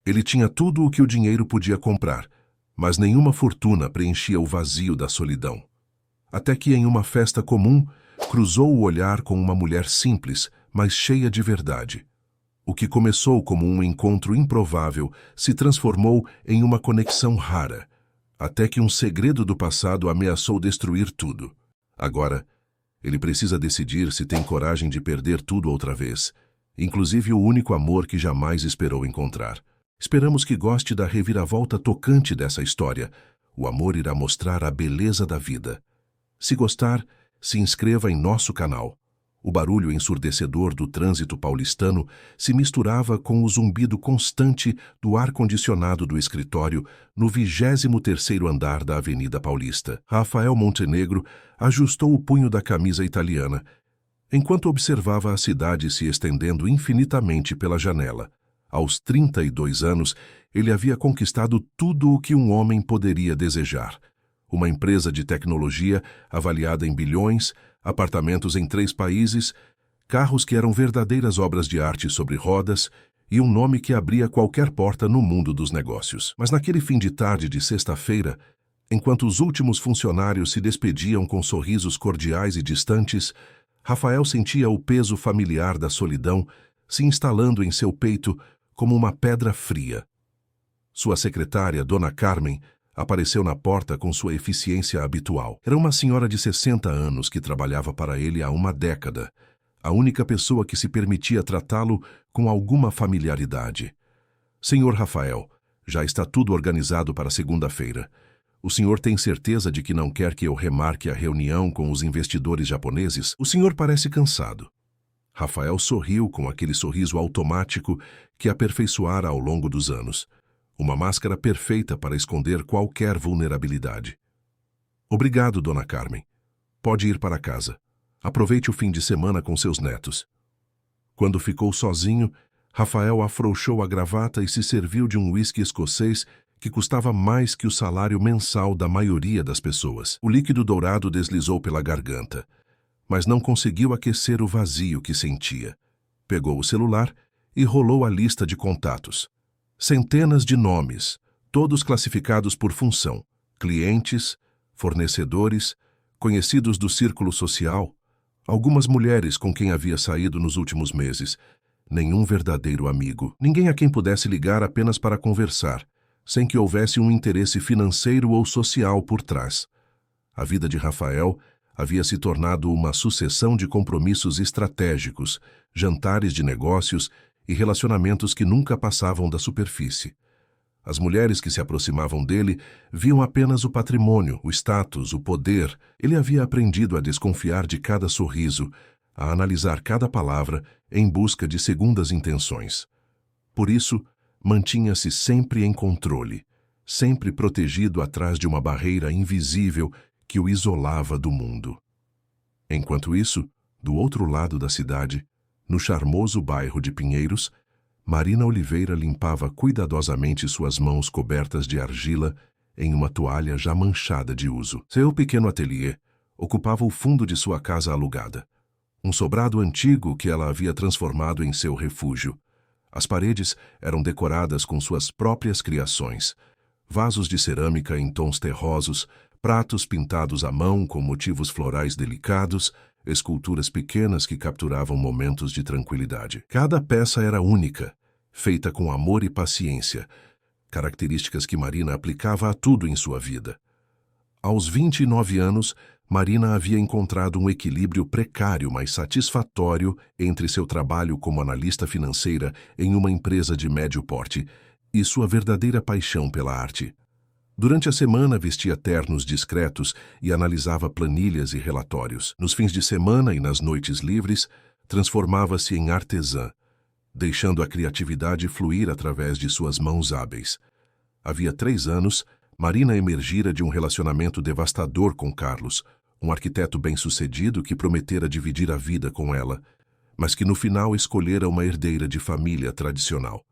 Ele tinha tudo o que o dinheiro podia comprar, mas nenhuma fortuna preenchia o vazio da solidão. Até que, em uma festa comum, cruzou o olhar com uma mulher simples, mas cheia de verdade. O que começou como um encontro improvável se transformou em uma conexão rara, até que um segredo do passado ameaçou destruir tudo. Agora, ele precisa decidir se tem coragem de perder tudo outra vez, inclusive o único amor que jamais esperou encontrar. Esperamos que goste da reviravolta tocante dessa história. O amor irá mostrar a beleza da vida. Se gostar, se inscreva em nosso canal. O barulho ensurdecedor do trânsito paulistano se misturava com o zumbido constante do ar-condicionado do escritório no 23º andar da Avenida Paulista. Rafael Montenegro ajustou o punho da camisa italiana, enquanto observava a cidade se estendendo infinitamente pela janela. Aos 32 anos, ele havia conquistado tudo o que um homem poderia desejar. Uma empresa de tecnologia avaliada em bilhões, apartamentos em 3 países, carros que eram verdadeiras obras de arte sobre rodas e um nome que abria qualquer porta no mundo dos negócios. Mas naquele fim de tarde de sexta-feira, enquanto os últimos funcionários se despediam com sorrisos cordiais e distantes, Rafael sentia o peso familiar da solidão se instalando em seu peito como uma pedra fria. Sua secretária, Dona Carmen, apareceu na porta com sua eficiência habitual. Era uma senhora de 60 anos que trabalhava para ele há uma década, a única pessoa que se permitia tratá-lo com alguma familiaridade. Senhor Rafael, já está tudo organizado para segunda-feira. O senhor tem certeza de que não quer que eu remarque a reunião com os investidores japoneses? O senhor parece cansado. Rafael sorriu com aquele sorriso automático que aperfeiçoara ao longo dos anos. Uma máscara perfeita para esconder qualquer vulnerabilidade. Obrigado, Dona Carmen. Pode ir para casa. Aproveite o fim de semana com seus netos. Quando ficou sozinho, Rafael afrouxou a gravata e se serviu de um uísque escocês que custava mais que o salário mensal da maioria das pessoas. O líquido dourado deslizou pela garganta, mas não conseguiu aquecer o vazio que sentia. Pegou o celular e rolou a lista de contatos. Centenas de nomes, todos classificados por função: clientes, fornecedores, conhecidos do círculo social, algumas mulheres com quem havia saído nos últimos meses. Nenhum verdadeiro amigo. Ninguém a quem pudesse ligar apenas para conversar, sem que houvesse um interesse financeiro ou social por trás. A vida de Rafael havia se tornado uma sucessão de compromissos estratégicos, jantares de negócios e relacionamentos que nunca passavam da superfície. As mulheres que se aproximavam dele viam apenas o patrimônio, o status, o poder. Ele havia aprendido a desconfiar de cada sorriso, a analisar cada palavra em busca de segundas intenções. Por isso, mantinha-se sempre em controle, sempre protegido atrás de uma barreira invisível que o isolava do mundo. Enquanto isso, do outro lado da cidade, no charmoso bairro de Pinheiros, Marina Oliveira limpava cuidadosamente suas mãos cobertas de argila em uma toalha já manchada de uso. Seu pequeno ateliê ocupava o fundo de sua casa alugada, um sobrado antigo que ela havia transformado em seu refúgio. As paredes eram decoradas com suas próprias criações: vasos de cerâmica em tons terrosos, pratos pintados à mão com motivos florais delicados, esculturas pequenas que capturavam momentos de tranquilidade. Cada peça era única, feita com amor e paciência, características que Marina aplicava a tudo em sua vida. Aos 29 anos, Marina havia encontrado um equilíbrio precário, mas satisfatório entre seu trabalho como analista financeira em uma empresa de médio porte e sua verdadeira paixão pela arte. Durante a semana vestia ternos discretos e analisava planilhas e relatórios. Nos fins de semana e nas noites livres, transformava-se em artesã, deixando a criatividade fluir através de suas mãos hábeis. Havia 3 anos, Marina emergira de um relacionamento devastador com Carlos, um arquiteto bem-sucedido que prometera dividir a vida com ela, mas que no final escolhera uma herdeira de família tradicional.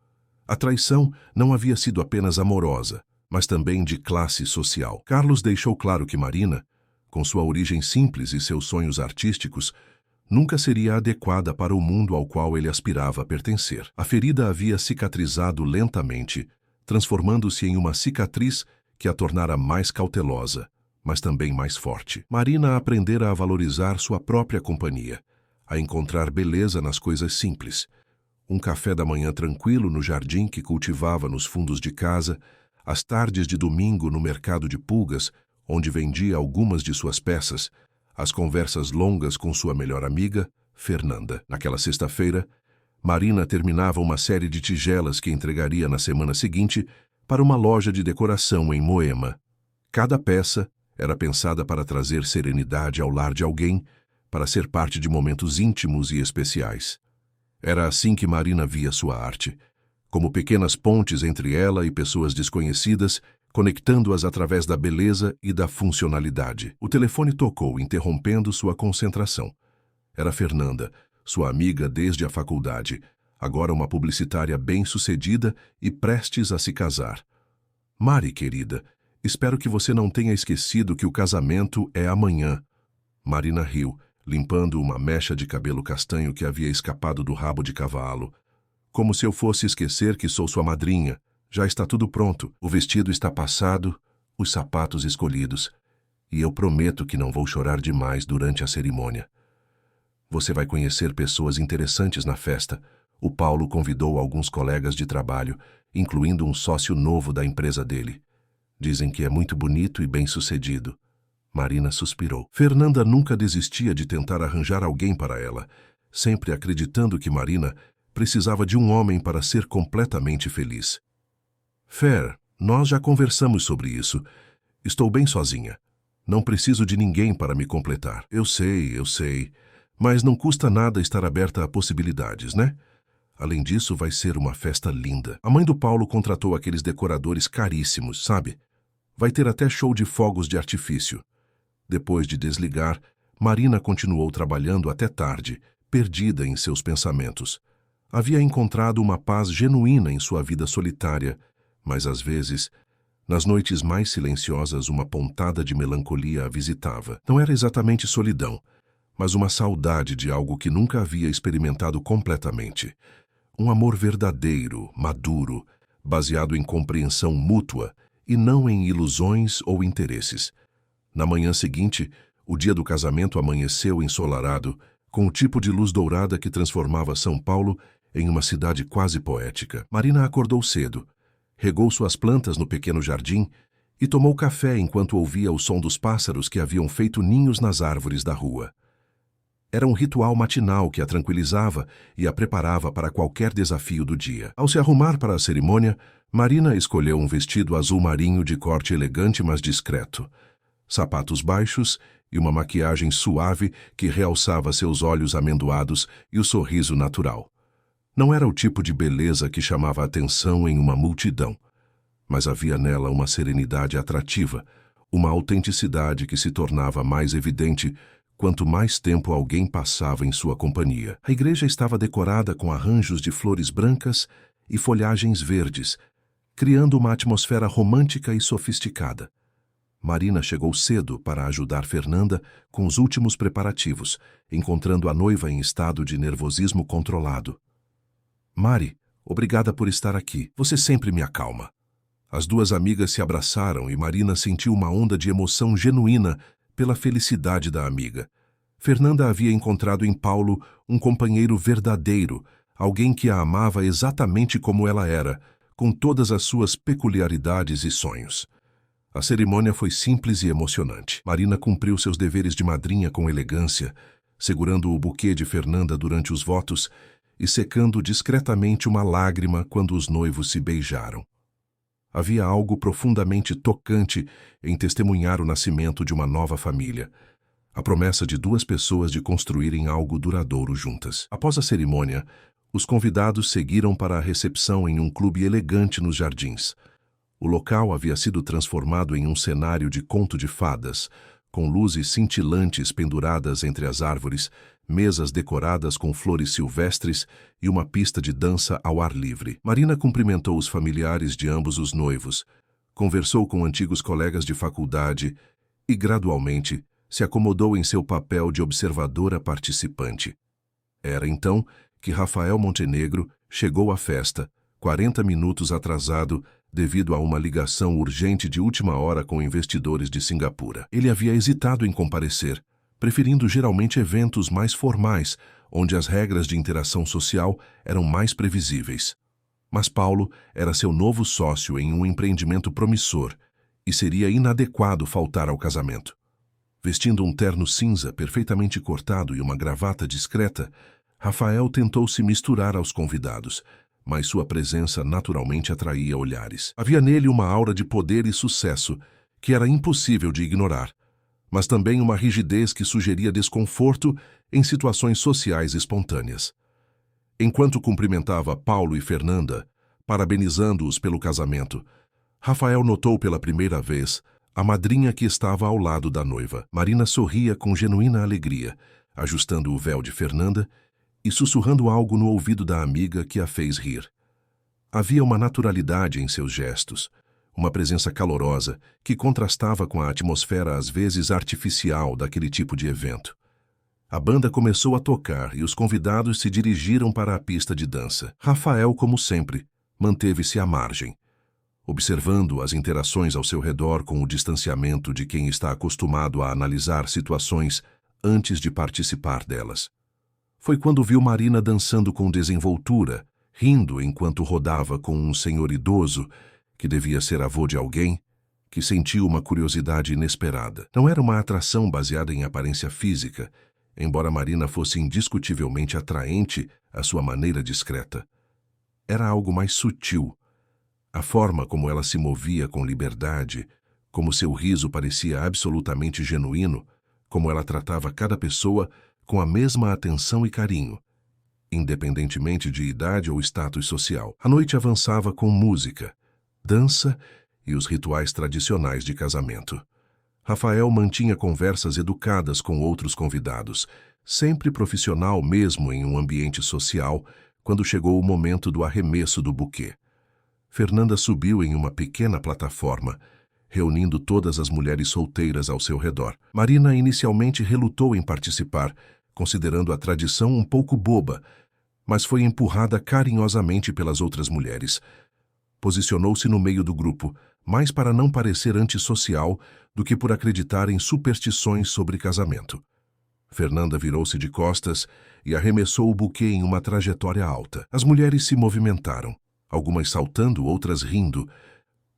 A traição não havia sido apenas amorosa, mas também de classe social. Carlos deixou claro que Marina, com sua origem simples e seus sonhos artísticos, nunca seria adequada para o mundo ao qual ele aspirava a pertencer. A ferida havia cicatrizado lentamente, transformando-se em uma cicatriz que a tornara mais cautelosa, mas também mais forte. Marina aprendera a valorizar sua própria companhia, a encontrar beleza nas coisas simples. Um café da manhã tranquilo no jardim que cultivava nos fundos de casa, as tardes de domingo no mercado de pulgas, onde vendia algumas de suas peças, as conversas longas com sua melhor amiga, Fernanda. Naquela sexta-feira, Marina terminava uma série de tigelas que entregaria na semana seguinte para uma loja de decoração em Moema. Cada peça era pensada para trazer serenidade ao lar de alguém, para ser parte de momentos íntimos e especiais. Era assim que Marina via sua arte, como pequenas pontes entre ela e pessoas desconhecidas, conectando-as através da beleza e da funcionalidade. O telefone tocou, interrompendo sua concentração. Era Fernanda, sua amiga desde a faculdade, agora uma publicitária bem-sucedida e prestes a se casar. Mari, querida, espero que você não tenha esquecido que o casamento é amanhã. Marina riu, limpando uma mecha de cabelo castanho que havia escapado do rabo de cavalo. Como se eu fosse esquecer que sou sua madrinha. Já está tudo pronto. O vestido está passado, os sapatos escolhidos. E eu prometo que não vou chorar demais durante a cerimônia. Você vai conhecer pessoas interessantes na festa. O Paulo convidou alguns colegas de trabalho, incluindo um sócio novo da empresa dele. Dizem que é muito bonito e bem-sucedido. Marina suspirou. Fernanda nunca desistia de tentar arranjar alguém para ela, sempre acreditando que Marina precisava de um homem para ser completamente feliz. Fer, nós já conversamos sobre isso. Estou bem sozinha. Não preciso de ninguém para me completar. Eu sei. Mas não custa nada estar aberta a possibilidades, né? Além disso, vai ser uma festa linda. A mãe do Paulo contratou aqueles decoradores caríssimos, sabe? Vai ter até show de fogos de artifício. Depois de desligar, Marina continuou trabalhando até tarde, perdida em seus pensamentos. Havia encontrado uma paz genuína em sua vida solitária, mas às vezes, nas noites mais silenciosas, uma pontada de melancolia a visitava. Não era exatamente solidão, mas uma saudade de algo que nunca havia experimentado completamente. Um amor verdadeiro, maduro, baseado em compreensão mútua e não em ilusões ou interesses. Na manhã seguinte, o dia do casamento amanheceu ensolarado, com o tipo de luz dourada que transformava São Paulo em uma cidade quase poética. Marina acordou cedo, regou suas plantas no pequeno jardim e tomou café enquanto ouvia o som dos pássaros que haviam feito ninhos nas árvores da rua. Era um ritual matinal que a tranquilizava e a preparava para qualquer desafio do dia. Ao se arrumar para a cerimônia, Marina escolheu um vestido azul marinho de corte elegante mas discreto, sapatos baixos e uma maquiagem suave que realçava seus olhos amendoados e o sorriso natural. Não era o tipo de beleza que chamava a atenção em uma multidão, mas havia nela uma serenidade atrativa, uma autenticidade que se tornava mais evidente quanto mais tempo alguém passava em sua companhia. A igreja estava decorada com arranjos de flores brancas e folhagens verdes, criando uma atmosfera romântica e sofisticada. Marina chegou cedo para ajudar Fernanda com os últimos preparativos, encontrando a noiva em estado de nervosismo controlado. Mari, obrigada por estar aqui. Você sempre me acalma. As duas amigas se abraçaram e Marina sentiu uma onda de emoção genuína pela felicidade da amiga. Fernanda havia encontrado em Paulo um companheiro verdadeiro, alguém que a amava exatamente como ela era, com todas as suas peculiaridades e sonhos. A cerimônia foi simples e emocionante. Marina cumpriu seus deveres de madrinha com elegância, segurando o buquê de Fernanda durante os votos e secando discretamente uma lágrima quando os noivos se beijaram. Havia algo profundamente tocante em testemunhar o nascimento de uma nova família, a promessa de duas pessoas de construírem algo duradouro juntas. Após a cerimônia, os convidados seguiram para a recepção em um clube elegante nos jardins. O local havia sido transformado em um cenário de conto de fadas, com luzes cintilantes penduradas entre as árvores, mesas decoradas com flores silvestres e uma pista de dança ao ar livre. Marina cumprimentou os familiares de ambos os noivos, conversou com antigos colegas de faculdade e, gradualmente, se acomodou em seu papel de observadora participante. Era então que Rafael Montenegro chegou à festa, 40 minutos atrasado, devido a uma ligação urgente de última hora com investidores de Singapura. Ele havia hesitado em comparecer, preferindo geralmente eventos mais formais, onde as regras de interação social eram mais previsíveis. Mas Paulo era seu novo sócio em um empreendimento promissor e seria inadequado faltar ao casamento. Vestindo um terno cinza perfeitamente cortado e uma gravata discreta, Rafael tentou se misturar aos convidados, mas sua presença naturalmente atraía olhares. Havia nele uma aura de poder e sucesso que era impossível de ignorar, mas também uma rigidez que sugeria desconforto em situações sociais espontâneas. Enquanto cumprimentava Paulo e Fernanda, parabenizando-os pelo casamento, Rafael notou pela primeira vez a madrinha que estava ao lado da noiva. Marina sorria com genuína alegria, ajustando o véu de Fernanda e sussurrando algo no ouvido da amiga que a fez rir. Havia uma naturalidade em seus gestos, uma presença calorosa que contrastava com a atmosfera às vezes artificial daquele tipo de evento. A banda começou a tocar e os convidados se dirigiram para a pista de dança. Rafael, como sempre, manteve-se à margem, observando as interações ao seu redor com o distanciamento de quem está acostumado a analisar situações antes de participar delas. Foi quando viu Marina dançando com desenvoltura, rindo enquanto rodava com um senhor idoso, que devia ser avô de alguém, que sentiu uma curiosidade inesperada. Não era uma atração baseada em aparência física, embora Marina fosse indiscutivelmente atraente à sua maneira discreta. Era algo mais sutil. A forma como ela se movia com liberdade, como seu riso parecia absolutamente genuíno, como ela tratava cada pessoa com a mesma atenção e carinho, independentemente de idade ou status social. A noite avançava com música, dança e os rituais tradicionais de casamento. Rafael mantinha conversas educadas com outros convidados, sempre profissional mesmo em um ambiente social, quando chegou o momento do arremesso do buquê. Fernanda subiu em uma pequena plataforma, reunindo todas as mulheres solteiras ao seu redor. Marina inicialmente relutou em participar, considerando a tradição um pouco boba, mas foi empurrada carinhosamente pelas outras mulheres. Posicionou-se no meio do grupo, mais para não parecer antissocial do que por acreditar em superstições sobre casamento. Fernanda virou-se de costas e arremessou o buquê em uma trajetória alta. As mulheres se movimentaram, algumas saltando, outras rindo,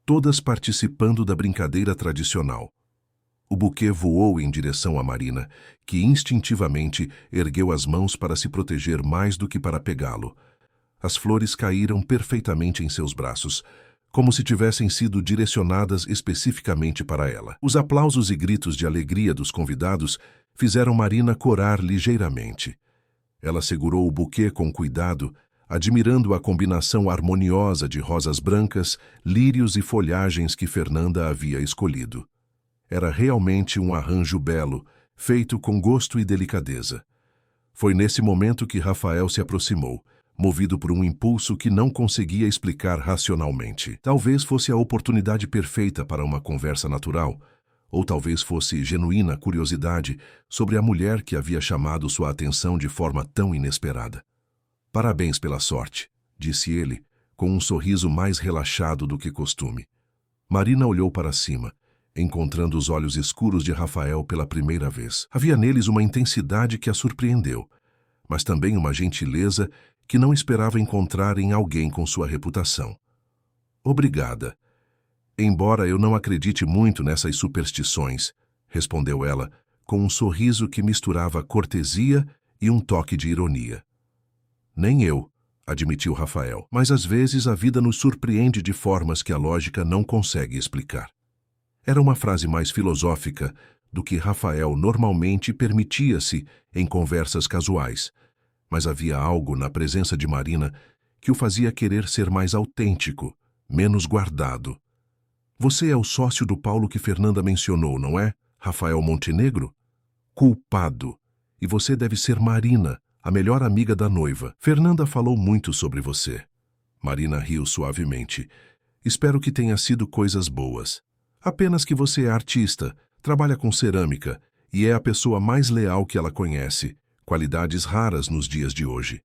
todas participando da brincadeira tradicional. O buquê voou em direção a Marina, que instintivamente ergueu as mãos para se proteger mais do que para pegá-lo. As flores caíram perfeitamente em seus braços, como se tivessem sido direcionadas especificamente para ela. Os aplausos e gritos de alegria dos convidados fizeram Marina corar ligeiramente. Ela segurou o buquê com cuidado, admirando a combinação harmoniosa de rosas brancas, lírios e folhagens que Fernanda havia escolhido. Era realmente um arranjo belo, feito com gosto e delicadeza. Foi nesse momento que Rafael se aproximou, movido por um impulso que não conseguia explicar racionalmente. Talvez fosse a oportunidade perfeita para uma conversa natural, ou talvez fosse genuína curiosidade sobre a mulher que havia chamado sua atenção de forma tão inesperada. "Parabéns pela sorte", disse ele, com um sorriso mais relaxado do que costume. Marina olhou para cima, encontrando os olhos escuros de Rafael pela primeira vez. Havia neles uma intensidade que a surpreendeu, mas também uma gentileza que não esperava encontrar em alguém com sua reputação. "Obrigada. Embora eu não acredite muito nessas superstições", respondeu ela, com um sorriso que misturava cortesia e um toque de ironia. "Nem eu", admitiu Rafael, "mas às vezes a vida nos surpreende de formas que a lógica não consegue explicar." Era uma frase mais filosófica do que Rafael normalmente permitia-se em conversas casuais, mas havia algo na presença de Marina que o fazia querer ser mais autêntico, menos guardado. "Você é o sócio do Paulo que Fernanda mencionou, não é, Rafael Montenegro? Culpado. E você deve ser Marina, a melhor amiga da noiva. Fernanda falou muito sobre você." Marina riu suavemente. "Espero que tenha sido coisas boas. Apenas que você é artista, trabalha com cerâmica e é a pessoa mais leal que ela conhece, qualidades raras nos dias de hoje.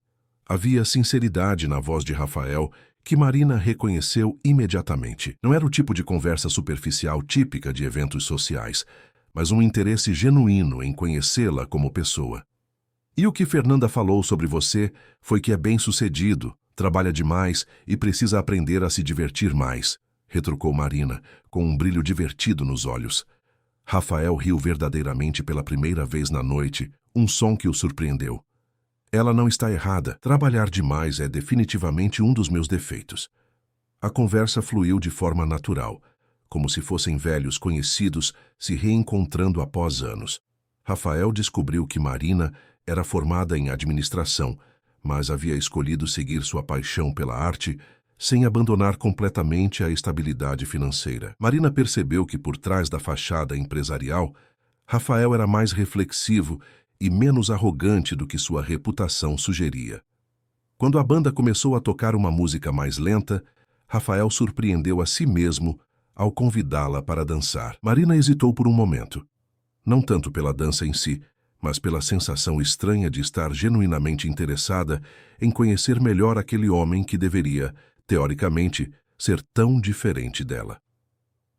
Havia sinceridade na voz de Rafael, que Marina reconheceu imediatamente. Não era o tipo de conversa superficial típica de eventos sociais, mas um interesse genuíno em conhecê-la como pessoa. E o que Fernanda falou sobre você foi que é bem-sucedido, trabalha demais e precisa aprender a se divertir mais, retrucou Marina, com um brilho divertido nos olhos. Rafael riu verdadeiramente pela primeira vez na noite, um som que o surpreendeu. Ela não está errada. Trabalhar demais é definitivamente um dos meus defeitos. A conversa fluiu de forma natural, como se fossem velhos conhecidos se reencontrando após anos. Rafael descobriu que Marina era formada em administração, mas havia escolhido seguir sua paixão pela arte sem abandonar completamente a estabilidade financeira. Marina percebeu que por trás da fachada empresarial, Rafael era mais reflexivo e menos arrogante do que sua reputação sugeria. Quando a banda começou a tocar uma música mais lenta, Rafael surpreendeu a si mesmo ao convidá-la para dançar. Marina hesitou por um momento, não tanto pela dança em si, mas pela sensação estranha de estar genuinamente interessada em conhecer melhor aquele homem que deveria, teoricamente, ser tão diferente dela.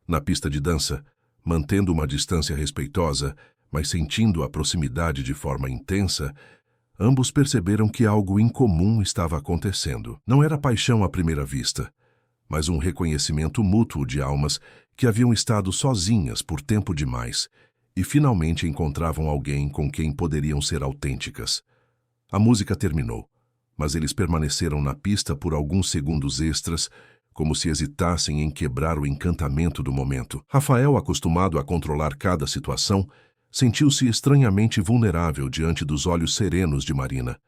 Na pista de dança, mantendo uma distância respeitosa, mas sentindo a proximidade de forma intensa, ambos perceberam que algo incomum estava acontecendo. Não era paixão à primeira vista, mas um reconhecimento mútuo de almas que haviam estado sozinhas por tempo demais e finalmente encontravam alguém com quem poderiam ser autênticas. A música terminou, mas eles permaneceram na pista por alguns segundos extras, como se hesitassem em quebrar o encantamento do momento. Rafael, acostumado a controlar cada situação, sentiu-se estranhamente vulnerável diante dos olhos serenos de Marina.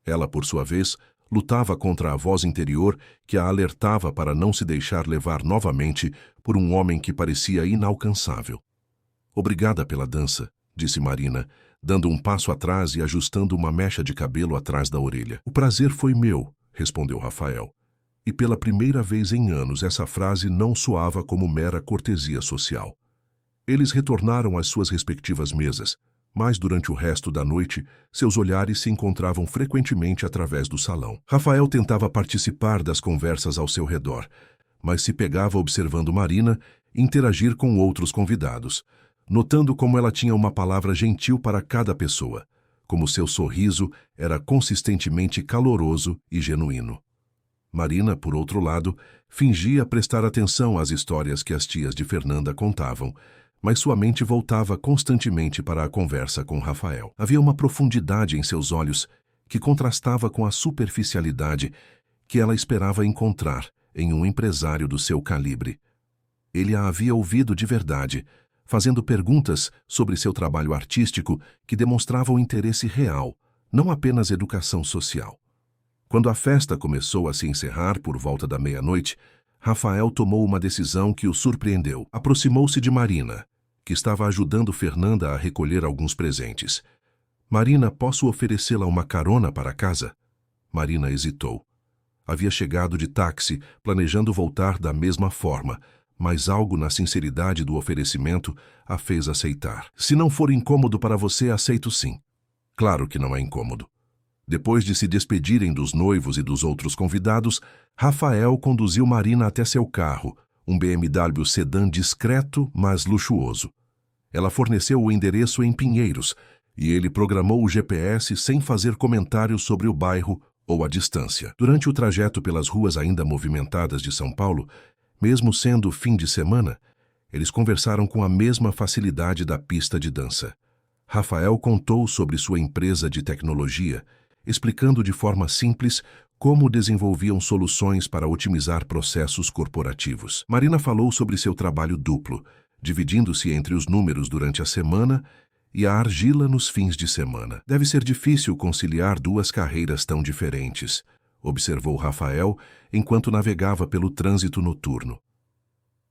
Ela, por sua vez, lutava contra a voz interior que a alertava para não se deixar levar novamente por um homem que parecia inalcançável. Obrigada pela dança, disse Marina, dando um passo atrás e ajustando uma mecha de cabelo atrás da orelha. O prazer foi meu, respondeu Rafael. E pela primeira vez em anos essa frase não soava como mera cortesia social. Eles retornaram às suas respectivas mesas, mas durante o resto da noite, seus olhares se encontravam frequentemente através do salão. Rafael tentava participar das conversas ao seu redor, mas se pegava observando Marina interagir com outros convidados, notando como ela tinha uma palavra gentil para cada pessoa, como seu sorriso era consistentemente caloroso e genuíno. Marina, por outro lado, fingia prestar atenção às histórias que as tias de Fernanda contavam, mas sua mente voltava constantemente para a conversa com Rafael. Havia uma profundidade em seus olhos que contrastava com a superficialidade que ela esperava encontrar em um empresário do seu calibre. Ele a havia ouvido de verdade, fazendo perguntas sobre seu trabalho artístico que demonstravam interesse real, não apenas educação social. Quando a festa começou a se encerrar por volta da meia-noite, Rafael tomou uma decisão que o surpreendeu. Aproximou-se de Marina, que estava ajudando Fernanda a recolher alguns presentes. Marina, posso oferecê-la uma carona para casa? Marina hesitou. Havia chegado de táxi, planejando voltar da mesma forma, mas algo na sinceridade do oferecimento a fez aceitar. Se não for incômodo para você, aceito sim. Claro que não é incômodo. Depois de se despedirem dos noivos e dos outros convidados, Rafael conduziu Marina até seu carro, um BMW sedã discreto, mas luxuoso. Ela forneceu o endereço em Pinheiros, e ele programou o GPS sem fazer comentários sobre o bairro ou a distância. Durante o trajeto pelas ruas ainda movimentadas de São Paulo, mesmo sendo fim de semana, eles conversaram com a mesma facilidade da pista de dança. Rafael contou sobre sua empresa de tecnologia, explicando de forma simples como desenvolviam soluções para otimizar processos corporativos. Marina falou sobre seu trabalho duplo, dividindo-se entre os números durante a semana e a argila nos fins de semana. Deve ser difícil conciliar duas carreiras tão diferentes, observou Rafael enquanto navegava pelo trânsito noturno.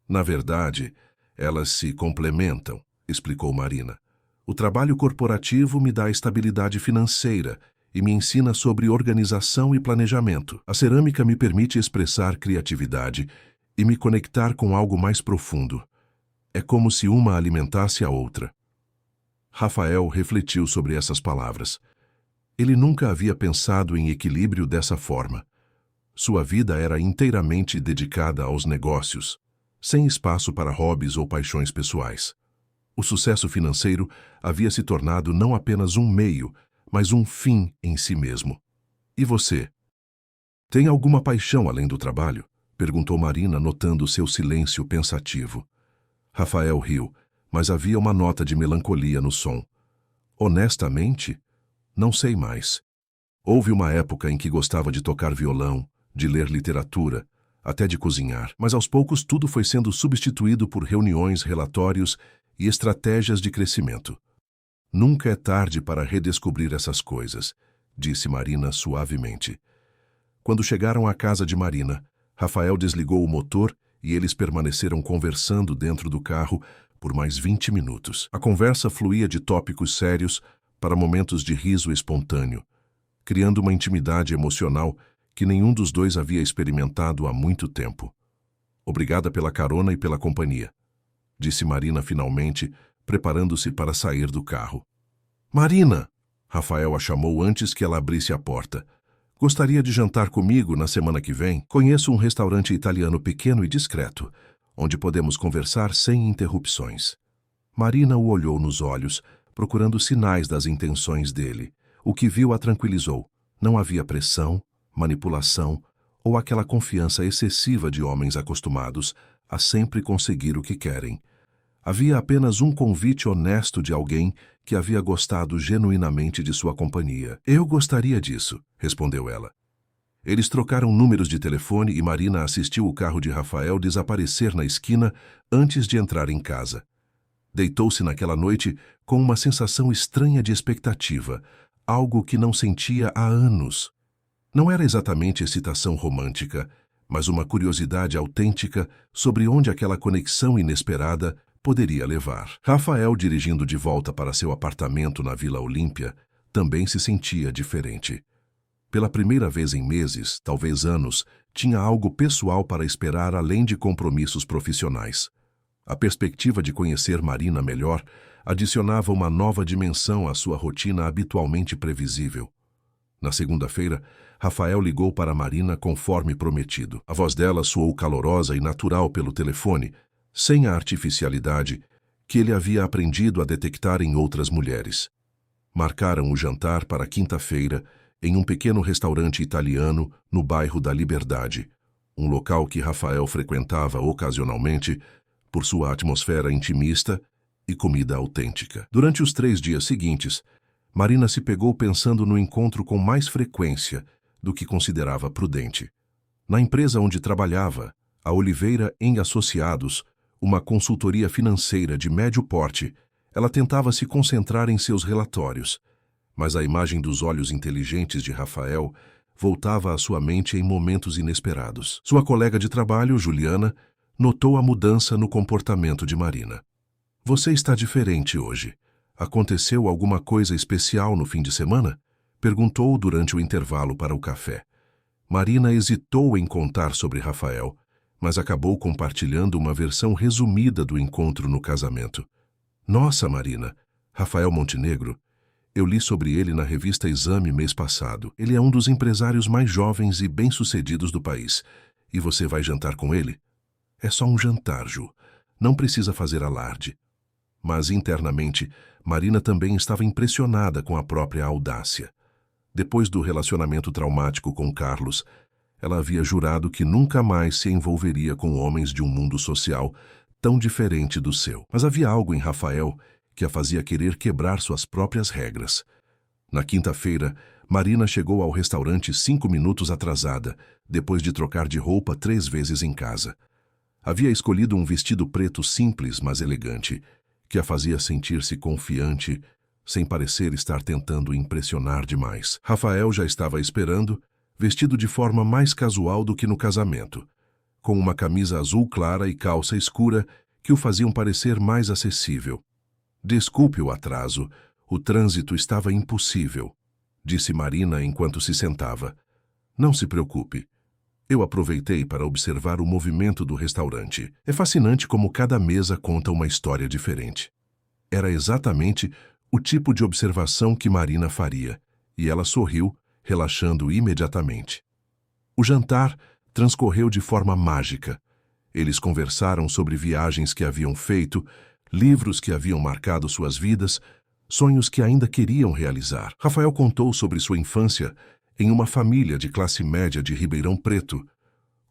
Na verdade, elas se complementam, explicou Marina. O trabalho corporativo me dá estabilidade financeira e me ensina sobre organização e planejamento. A cerâmica me permite expressar criatividade e me conectar com algo mais profundo. É como se uma alimentasse a outra. Rafael refletiu sobre essas palavras. Ele nunca havia pensado em equilíbrio dessa forma. Sua vida era inteiramente dedicada aos negócios, sem espaço para hobbies ou paixões pessoais. O sucesso financeiro havia se tornado não apenas um meio, mas um fim em si mesmo. E você? Tem alguma paixão além do trabalho? Perguntou Marina, notando seu silêncio pensativo. Rafael riu, mas havia uma nota de melancolia no som. Honestamente, não sei mais. Houve uma época em que gostava de tocar violão, de ler literatura, até de cozinhar, mas aos poucos tudo foi sendo substituído por reuniões, relatórios e estratégias de crescimento. Nunca é tarde para redescobrir essas coisas, disse Marina suavemente. Quando chegaram à casa de Marina, Rafael desligou o motor e eles permaneceram conversando dentro do carro por mais 20 minutos. A conversa fluía de tópicos sérios para momentos de riso espontâneo, criando uma intimidade emocional que nenhum dos dois havia experimentado há muito tempo. Obrigada pela carona e pela companhia, disse Marina finalmente, preparando-se para sair do carro. Marina! Rafael a chamou antes que ela abrisse a porta. Gostaria de jantar comigo na semana que vem? Conheço um restaurante italiano pequeno e discreto, onde podemos conversar sem interrupções. Marina o olhou nos olhos, procurando sinais das intenções dele. O que viu a tranquilizou. Não havia pressão, manipulação ou aquela confiança excessiva de homens acostumados a sempre conseguir o que querem. Havia apenas um convite honesto de alguém que havia gostado genuinamente de sua companhia. Eu gostaria disso, respondeu ela. Eles trocaram números de telefone e Marina assistiu o carro de Rafael desaparecer na esquina antes de entrar em casa. Deitou-se naquela noite com uma sensação estranha de expectativa, algo que não sentia há anos. Não era exatamente excitação romântica, mas uma curiosidade autêntica sobre onde aquela conexão inesperada poderia levar. Rafael, dirigindo de volta para seu apartamento na Vila Olímpia, também se sentia diferente. Pela primeira vez em meses, talvez anos, tinha algo pessoal para esperar além de compromissos profissionais. A perspectiva de conhecer Marina melhor adicionava uma nova dimensão à sua rotina habitualmente previsível. Na segunda-feira, Rafael ligou para Marina conforme prometido. A voz dela soou calorosa e natural pelo telefone, sem a artificialidade que ele havia aprendido a detectar em outras mulheres. Marcaram o jantar para quinta-feira em um pequeno restaurante italiano no bairro da Liberdade, um local que Rafael frequentava ocasionalmente por sua atmosfera intimista e comida autêntica. Durante os 3 dias seguintes, Marina se pegou pensando no encontro com mais frequência do que considerava prudente. Na empresa onde trabalhava, a Oliveira em Associados, uma consultoria financeira de médio porte, ela tentava se concentrar em seus relatórios, mas a imagem dos olhos inteligentes de Rafael voltava à sua mente em momentos inesperados. Sua colega de trabalho, Juliana, notou a mudança no comportamento de Marina. Você está diferente hoje. Aconteceu alguma coisa especial no fim de semana? Perguntou durante o intervalo para o café. Marina hesitou em contar sobre Rafael, mas acabou compartilhando uma versão resumida do encontro no casamento. Nossa, Marina, Rafael Montenegro, eu li sobre ele na revista Exame mês passado. Ele é um dos empresários mais jovens e bem-sucedidos do país. E você vai jantar com ele? É só um jantar, Ju. Não precisa fazer alarde. Mas internamente, Marina também estava impressionada com a própria audácia. Depois do relacionamento traumático com Carlos, ela havia jurado que nunca mais se envolveria com homens de um mundo social tão diferente do seu. Mas havia algo em Rafael que a fazia querer quebrar suas próprias regras. Na quinta-feira, Marina chegou ao restaurante 5 minutos atrasada, depois de trocar de roupa 3 vezes em casa. Havia escolhido um vestido preto simples, mas elegante, que a fazia sentir-se confiante, sem parecer estar tentando impressionar demais. Rafael já estava esperando, vestido de forma mais casual do que no casamento, com uma camisa azul clara e calça escura que o faziam parecer mais acessível. Desculpe o atraso, o trânsito estava impossível, disse Marina enquanto se sentava. Não se preocupe. Eu aproveitei para observar o movimento do restaurante. É fascinante como cada mesa conta uma história diferente. Era exatamente o tipo de observação que Marina faria, e ela sorriu, relaxando imediatamente. O jantar transcorreu de forma mágica. Eles conversaram sobre viagens que haviam feito, livros que haviam marcado suas vidas, sonhos que ainda queriam realizar. Rafael contou sobre sua infância em uma família de classe média de Ribeirão Preto,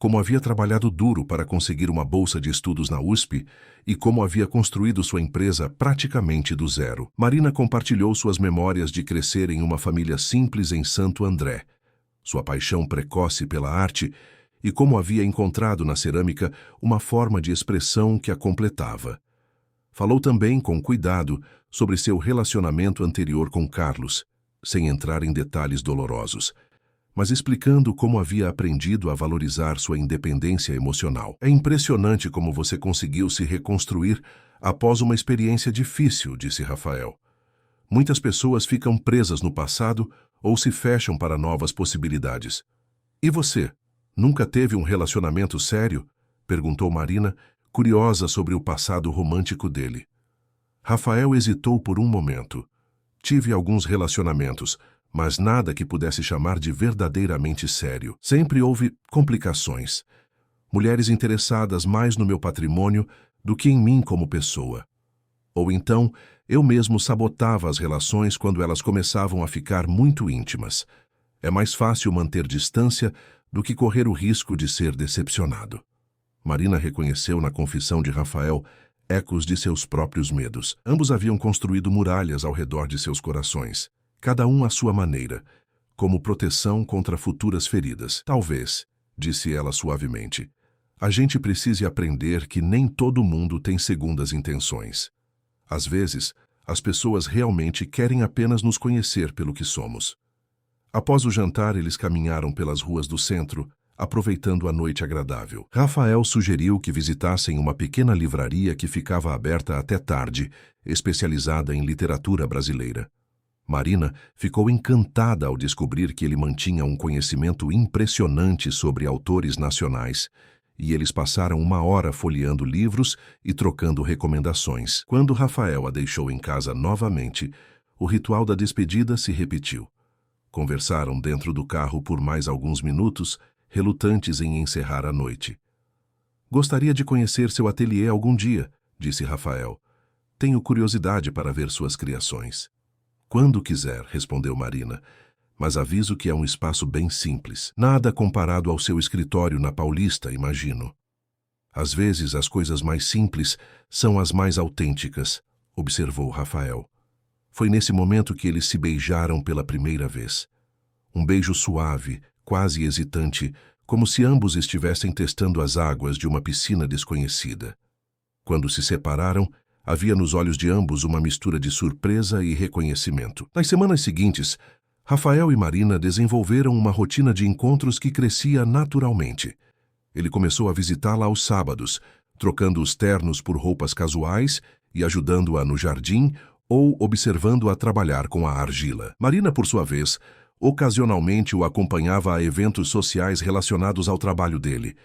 como havia trabalhado duro para conseguir uma bolsa de estudos na USP e como havia construído sua empresa praticamente do zero. Marina compartilhou suas memórias de crescer em uma família simples em Santo André, sua paixão precoce pela arte e como havia encontrado na cerâmica uma forma de expressão que a completava. Falou também com cuidado sobre seu relacionamento anterior com Carlos, sem entrar em detalhes dolorosos, mas explicando como havia aprendido a valorizar sua independência emocional. É impressionante como você conseguiu se reconstruir após uma experiência difícil, disse Rafael. Muitas pessoas ficam presas no passado ou se fecham para novas possibilidades. E você, nunca teve um relacionamento sério? Perguntou Marina, curiosa sobre o passado romântico dele. Rafael hesitou por um momento. Tive alguns relacionamentos, mas nada que pudesse chamar de verdadeiramente sério. Sempre houve complicações. Mulheres interessadas mais no meu patrimônio do que em mim como pessoa. Ou então, eu mesmo sabotava as relações quando elas começavam a ficar muito íntimas. É mais fácil manter distância do que correr o risco de ser decepcionado. Marina reconheceu na confissão de Rafael ecos de seus próprios medos. Ambos haviam construído muralhas ao redor de seus corações, cada um à sua maneira, como proteção contra futuras feridas. Talvez, disse ela suavemente, a gente precise aprender que nem todo mundo tem segundas intenções. Às vezes, as pessoas realmente querem apenas nos conhecer pelo que somos. Após o jantar, eles caminharam pelas ruas do centro, aproveitando a noite agradável. Rafael sugeriu que visitassem uma pequena livraria que ficava aberta até tarde, especializada em literatura brasileira. Marina ficou encantada ao descobrir que ele mantinha um conhecimento impressionante sobre autores nacionais, e eles passaram uma hora folheando livros e trocando recomendações. Quando Rafael a deixou em casa novamente, o ritual da despedida se repetiu. Conversaram dentro do carro por mais alguns minutos, relutantes em encerrar a noite. Gostaria de conhecer seu ateliê algum dia, disse Rafael. Tenho curiosidade para ver suas criações. Quando quiser, respondeu Marina, mas aviso que é um espaço bem simples. Nada comparado ao seu escritório na Paulista, imagino. Às vezes, as coisas mais simples são as mais autênticas, observou Rafael. Foi nesse momento que eles se beijaram pela primeira vez. Um beijo suave, quase hesitante, como se ambos estivessem testando as águas de uma piscina desconhecida. Quando se separaram, havia nos olhos de ambos uma mistura de surpresa e reconhecimento. Nas semanas seguintes, Rafael e Marina desenvolveram uma rotina de encontros que crescia naturalmente. Ele começou a visitá-la aos sábados, trocando os ternos por roupas casuais e ajudando-a no jardim ou observando-a trabalhar com a argila. Marina, por sua vez, ocasionalmente o acompanhava a eventos sociais relacionados ao trabalho dele,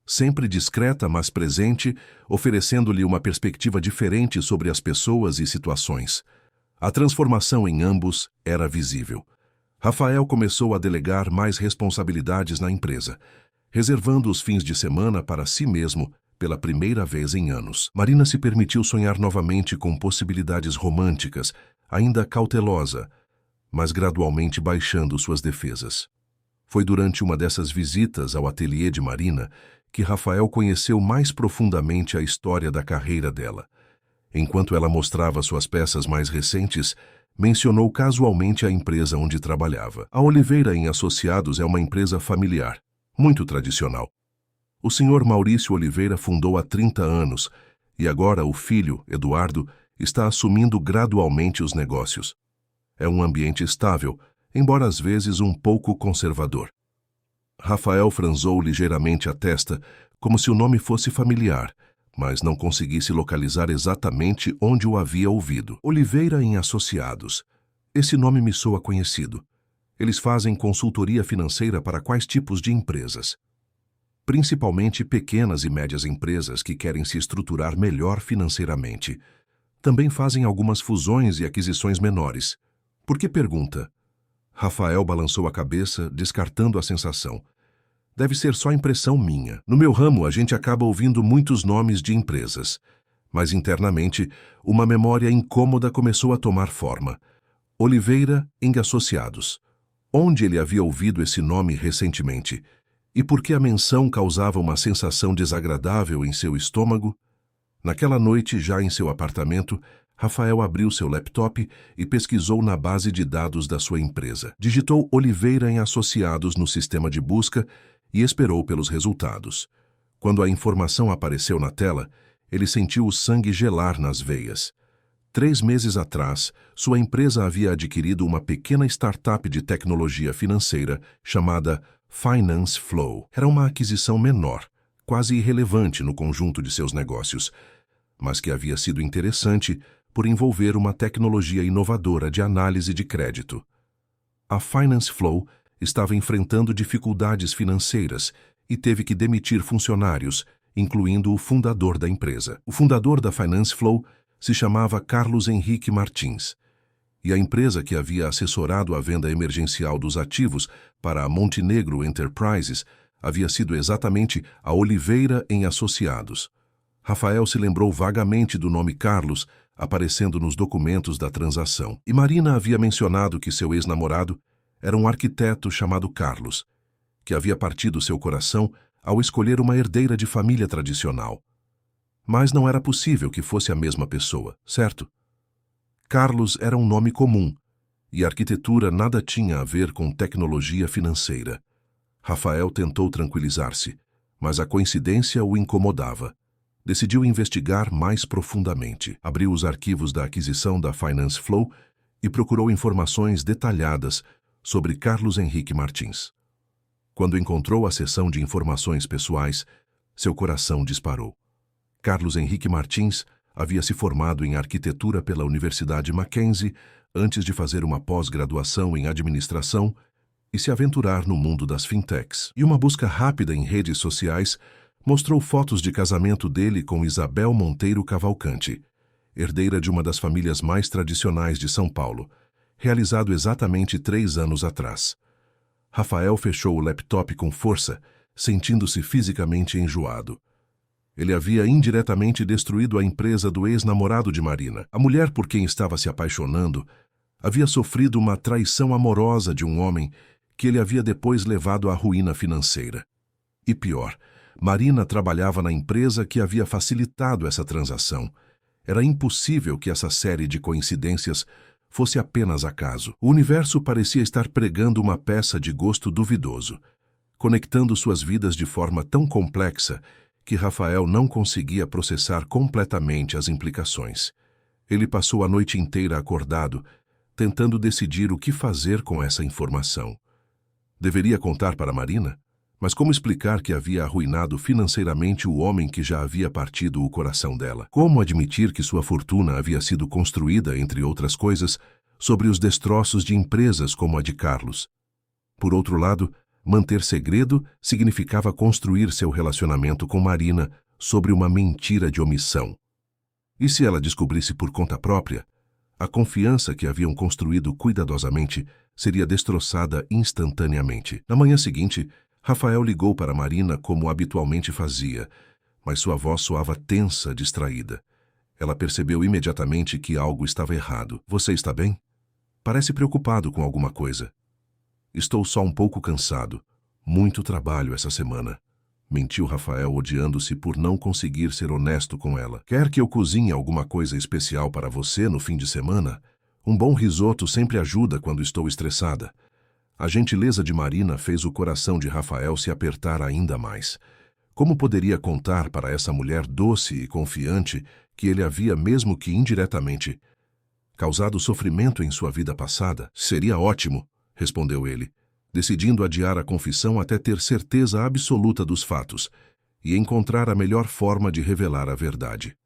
sempre discreta, mas presente, oferecendo-lhe uma perspectiva diferente sobre as pessoas e situações. A transformação em ambos era visível. Rafael começou a delegar mais responsabilidades na empresa, reservando os fins de semana para si mesmo pela primeira vez em anos. Marina se permitiu sonhar novamente com possibilidades românticas, ainda cautelosa, mas gradualmente baixando suas defesas. Foi durante uma dessas visitas ao ateliê de Marina que Rafael conheceu mais profundamente a história da carreira dela. Enquanto ela mostrava suas peças mais recentes, mencionou casualmente a empresa onde trabalhava. A Oliveira em Associados é uma empresa familiar, muito tradicional. O senhor Maurício Oliveira fundou há 30 anos e agora o filho, Eduardo, está assumindo gradualmente os negócios. É um ambiente estável, embora às vezes um pouco conservador. Rafael franzou ligeiramente a testa, como se o nome fosse familiar, mas não conseguisse localizar exatamente onde o havia ouvido. Oliveira em Associados. Esse nome me soa conhecido. Eles fazem consultoria financeira para quais tipos de empresas? Principalmente pequenas e médias empresas que querem se estruturar melhor financeiramente. Também fazem algumas fusões e aquisições menores. Por que pergunta? Rafael balançou a cabeça, descartando a sensação. Deve ser só impressão minha. No meu ramo, a gente acaba ouvindo muitos nomes de empresas. Mas internamente, uma memória incômoda começou a tomar forma. Oliveira & Associados. Onde ele havia ouvido esse nome recentemente? E por que a menção causava uma sensação desagradável em seu estômago? Naquela noite, já em seu apartamento, Rafael abriu seu laptop e pesquisou na base de dados da sua empresa. Digitou Oliveira & Associados no sistema de busca e esperou pelos resultados. Quando a informação apareceu na tela, ele sentiu o sangue gelar nas veias. 3 meses atrás, sua empresa havia adquirido uma pequena startup de tecnologia financeira chamada Finance Flow. Era uma aquisição menor, quase irrelevante no conjunto de seus negócios, mas que havia sido interessante por envolver uma tecnologia inovadora de análise de crédito. A Finance Flow estava enfrentando dificuldades financeiras e teve que demitir funcionários, incluindo o fundador da empresa. O fundador da Finance Flow se chamava Carlos Henrique Martins, e a empresa que havia assessorado a venda emergencial dos ativos para a Montenegro Enterprises havia sido exatamente a Oliveira & Associados. Rafael se lembrou vagamente do nome Carlos aparecendo nos documentos da transação. E Marina havia mencionado que seu ex-namorado era um arquiteto chamado Carlos, que havia partido seu coração ao escolher uma herdeira de família tradicional. Mas não era possível que fosse a mesma pessoa, certo? Carlos era um nome comum, e arquitetura nada tinha a ver com tecnologia financeira. Rafael tentou tranquilizar-se, mas a coincidência o incomodava. Decidiu investigar mais profundamente. Abriu os arquivos da aquisição da Finance Flow e procurou informações detalhadas sobre Carlos Henrique Martins. Quando encontrou a seção de informações pessoais, seu coração disparou. Carlos Henrique Martins havia se formado em arquitetura pela Universidade Mackenzie antes de fazer uma pós-graduação em administração e se aventurar no mundo das fintechs. E uma busca rápida em redes sociais mostrou fotos de casamento dele com Isabel Monteiro Cavalcante, herdeira de uma das famílias mais tradicionais de São Paulo, realizado exatamente 3 anos atrás. Rafael fechou o laptop com força, sentindo-se fisicamente enjoado. Ele havia indiretamente destruído a empresa do ex-namorado de Marina. A mulher por quem estava se apaixonando havia sofrido uma traição amorosa de um homem que ele havia depois levado à ruína financeira. E pior, Marina trabalhava na empresa que havia facilitado essa transação. Era impossível que essa série de coincidências fosse apenas acaso. O universo parecia estar pregando uma peça de gosto duvidoso, conectando suas vidas de forma tão complexa que Rafael não conseguia processar completamente as implicações. Ele passou a noite inteira acordado, tentando decidir o que fazer com essa informação. Deveria contar para Marina? Mas como explicar que havia arruinado financeiramente o homem que já havia partido o coração dela? Como admitir que sua fortuna havia sido construída, entre outras coisas, sobre os destroços de empresas como a de Carlos? Por outro lado, manter segredo significava construir seu relacionamento com Marina sobre uma mentira de omissão. E se ela descobrisse por conta própria? A confiança que haviam construído cuidadosamente seria destroçada instantaneamente. Na manhã seguinte, Rafael ligou para Marina como habitualmente fazia, mas sua voz soava tensa, distraída. Ela percebeu imediatamente que algo estava errado. Você está bem? Parece preocupado com alguma coisa. Estou só um pouco cansado. Muito trabalho essa semana. Mentiu Rafael, odiando-se por não conseguir ser honesto com ela. Quer que eu cozinhe alguma coisa especial para você no fim de semana? Um bom risoto sempre ajuda quando estou estressada. A gentileza de Marina fez o coração de Rafael se apertar ainda mais. Como poderia contar para essa mulher doce e confiante que ele havia, mesmo que indiretamente, causado sofrimento em sua vida passada? Seria ótimo, respondeu ele, decidindo adiar a confissão até ter certeza absoluta dos fatos e encontrar a melhor forma de revelar a verdade.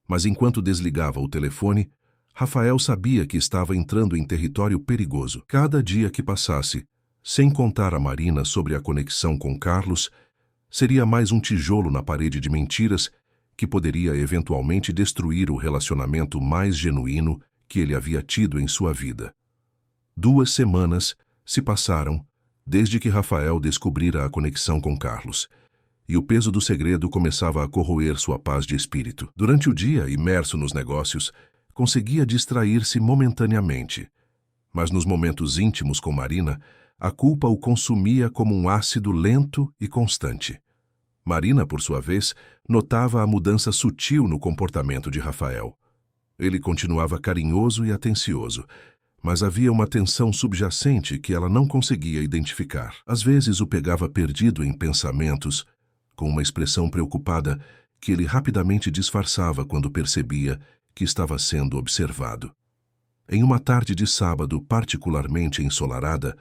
Mas enquanto desligava o telefone, Rafael sabia que estava entrando em território perigoso. Cada dia que passasse, sem contar a Marina sobre a conexão com Carlos, seria mais um tijolo na parede de mentiras que poderia eventualmente destruir o relacionamento mais genuíno que ele havia tido em sua vida. 2 semanas se passaram desde que Rafael descobrira a conexão com Carlos, e o peso do segredo começava a corroer sua paz de espírito. Durante o dia, imerso nos negócios, conseguia distrair-se momentaneamente, mas nos momentos íntimos com Marina, a culpa o consumia como um ácido lento e constante. Marina, por sua vez, notava a mudança sutil no comportamento de Rafael. Ele continuava carinhoso e atencioso, mas havia uma tensão subjacente que ela não conseguia identificar. Às vezes o pegava perdido em pensamentos, com uma expressão preocupada que ele rapidamente disfarçava quando percebia que estava sendo observado. Em uma tarde de sábado particularmente ensolarada,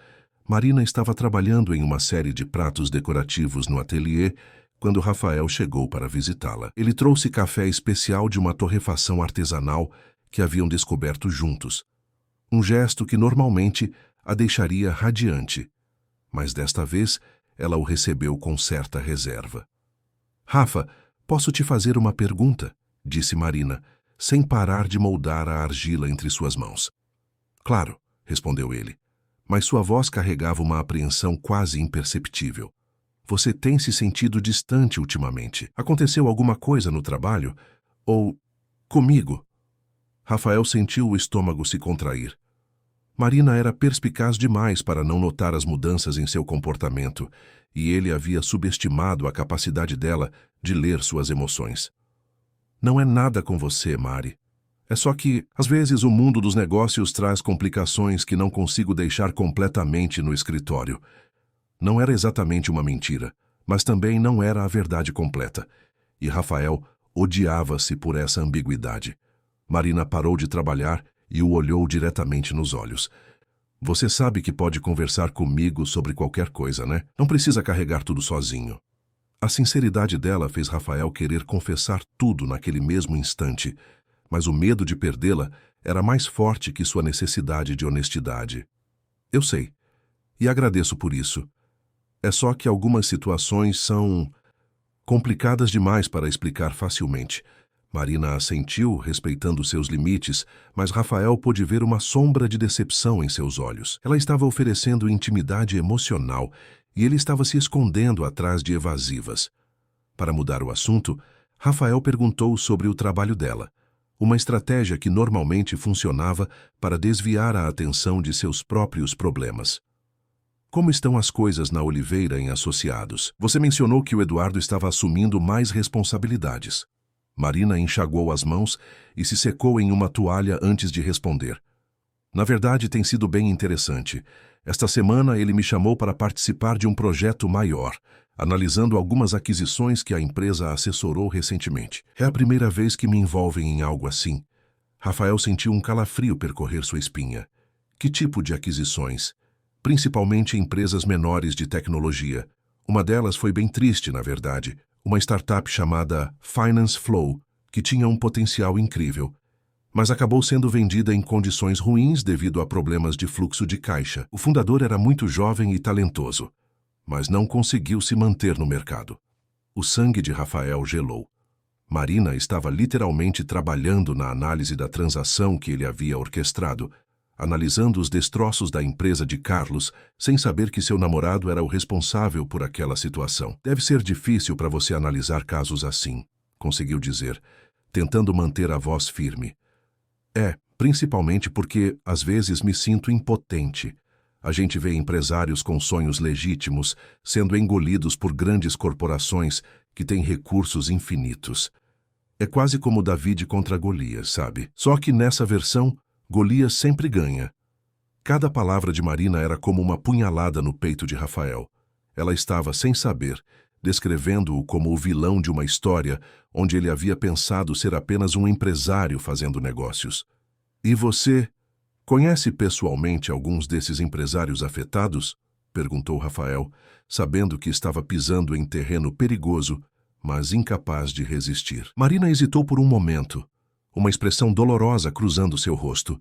Marina estava trabalhando em uma série de pratos decorativos no ateliê quando Rafael chegou para visitá-la. Ele trouxe café especial de uma torrefação artesanal que haviam descoberto juntos. Um gesto que normalmente a deixaria radiante, mas desta vez ela o recebeu com certa reserva. "Rafa, posso te fazer uma pergunta?", disse Marina, sem parar de moldar a argila entre suas mãos. "Claro", respondeu ele, mas sua voz carregava uma apreensão quase imperceptível. "Você tem se sentido distante ultimamente. Aconteceu alguma coisa no trabalho? Ou comigo?" Rafael sentiu o estômago se contrair. Marina era perspicaz demais para não notar as mudanças em seu comportamento, e ele havia subestimado a capacidade dela de ler suas emoções. "Não é nada com você, Mari. É só que, às vezes, o mundo dos negócios traz complicações que não consigo deixar completamente no escritório." Não era exatamente uma mentira, mas também não era a verdade completa, e Rafael odiava-se por essa ambiguidade. Marina parou de trabalhar e o olhou diretamente nos olhos. "Você sabe que pode conversar comigo sobre qualquer coisa, né? Não precisa carregar tudo sozinho." A sinceridade dela fez Rafael querer confessar tudo naquele mesmo instante, mas o medo de perdê-la era mais forte que sua necessidade de honestidade. "Eu sei, e agradeço por isso. É só que algumas situações são complicadas demais para explicar facilmente." Marina assentiu, respeitando seus limites, mas Rafael pôde ver uma sombra de decepção em seus olhos. Ela estava oferecendo intimidade emocional e ele estava se escondendo atrás de evasivas. Para mudar o assunto, Rafael perguntou sobre o trabalho dela, uma estratégia que normalmente funcionava para desviar a atenção de seus próprios problemas. "Como estão as coisas na Oliveira em Associados? Você mencionou que o Eduardo estava assumindo mais responsabilidades." Marina enxagou as mãos e se secou em uma toalha antes de responder. "Na verdade, tem sido bem interessante. Esta semana ele me chamou para participar de um projeto maior, analisando algumas aquisições que a empresa assessorou recentemente. É a primeira vez que me envolvem em algo assim." Rafael sentiu um calafrio percorrer sua espinha. "Que tipo de aquisições?" "Principalmente empresas menores de tecnologia. Uma delas foi bem triste, na verdade. Uma startup chamada Finance Flow, que tinha um potencial incrível, mas acabou sendo vendida em condições ruins devido a problemas de fluxo de caixa. O fundador era muito jovem e talentoso, mas não conseguiu se manter no mercado." O sangue de Rafael gelou. Marina estava literalmente trabalhando na análise da transação que ele havia orquestrado, analisando os destroços da empresa de Carlos, sem saber que seu namorado era o responsável por aquela situação. "Deve ser difícil para você analisar casos assim", conseguiu dizer, tentando manter a voz firme. "É, principalmente porque, às vezes, me sinto impotente. A gente vê empresários com sonhos legítimos sendo engolidos por grandes corporações que têm recursos infinitos. É quase como David contra Golias, sabe? Só que nessa versão, Golias sempre ganha." Cada palavra de Marina era como uma punhalada no peito de Rafael. Ela estava, sem saber, descrevendo-o como o vilão de uma história onde ele havia pensado ser apenas um empresário fazendo negócios. "E você conhece pessoalmente alguns desses empresários afetados?" perguntou Rafael, sabendo que estava pisando em terreno perigoso, mas incapaz de resistir. Marina hesitou por um momento, uma expressão dolorosa cruzando seu rosto.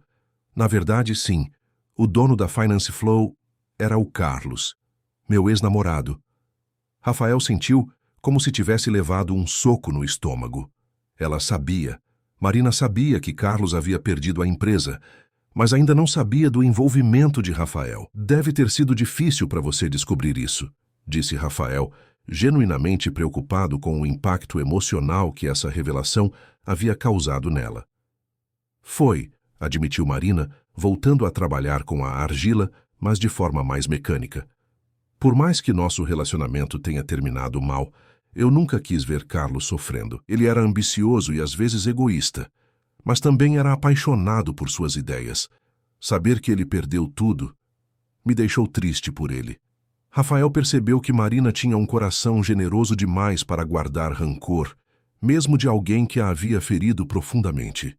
"Na verdade, sim. O dono da Finance Flow era o Carlos, meu ex-namorado." Rafael sentiu como se tivesse levado um soco no estômago. Ela sabia. Marina sabia que Carlos havia perdido a empresa, mas ainda não sabia do envolvimento de Rafael. Deve ter sido difícil para você descobrir isso, disse Rafael, genuinamente preocupado com o impacto emocional que essa revelação havia causado nela. Foi, admitiu Marina, voltando a trabalhar com a argila, mas de forma mais mecânica. Por mais que nosso relacionamento tenha terminado mal, eu nunca quis ver Carlos sofrendo. Ele era ambicioso e às vezes egoísta, mas também era apaixonado por suas ideias. Saber que ele perdeu tudo me deixou triste por ele. Rafael percebeu que Marina tinha um coração generoso demais para guardar rancor, mesmo de alguém que a havia ferido profundamente.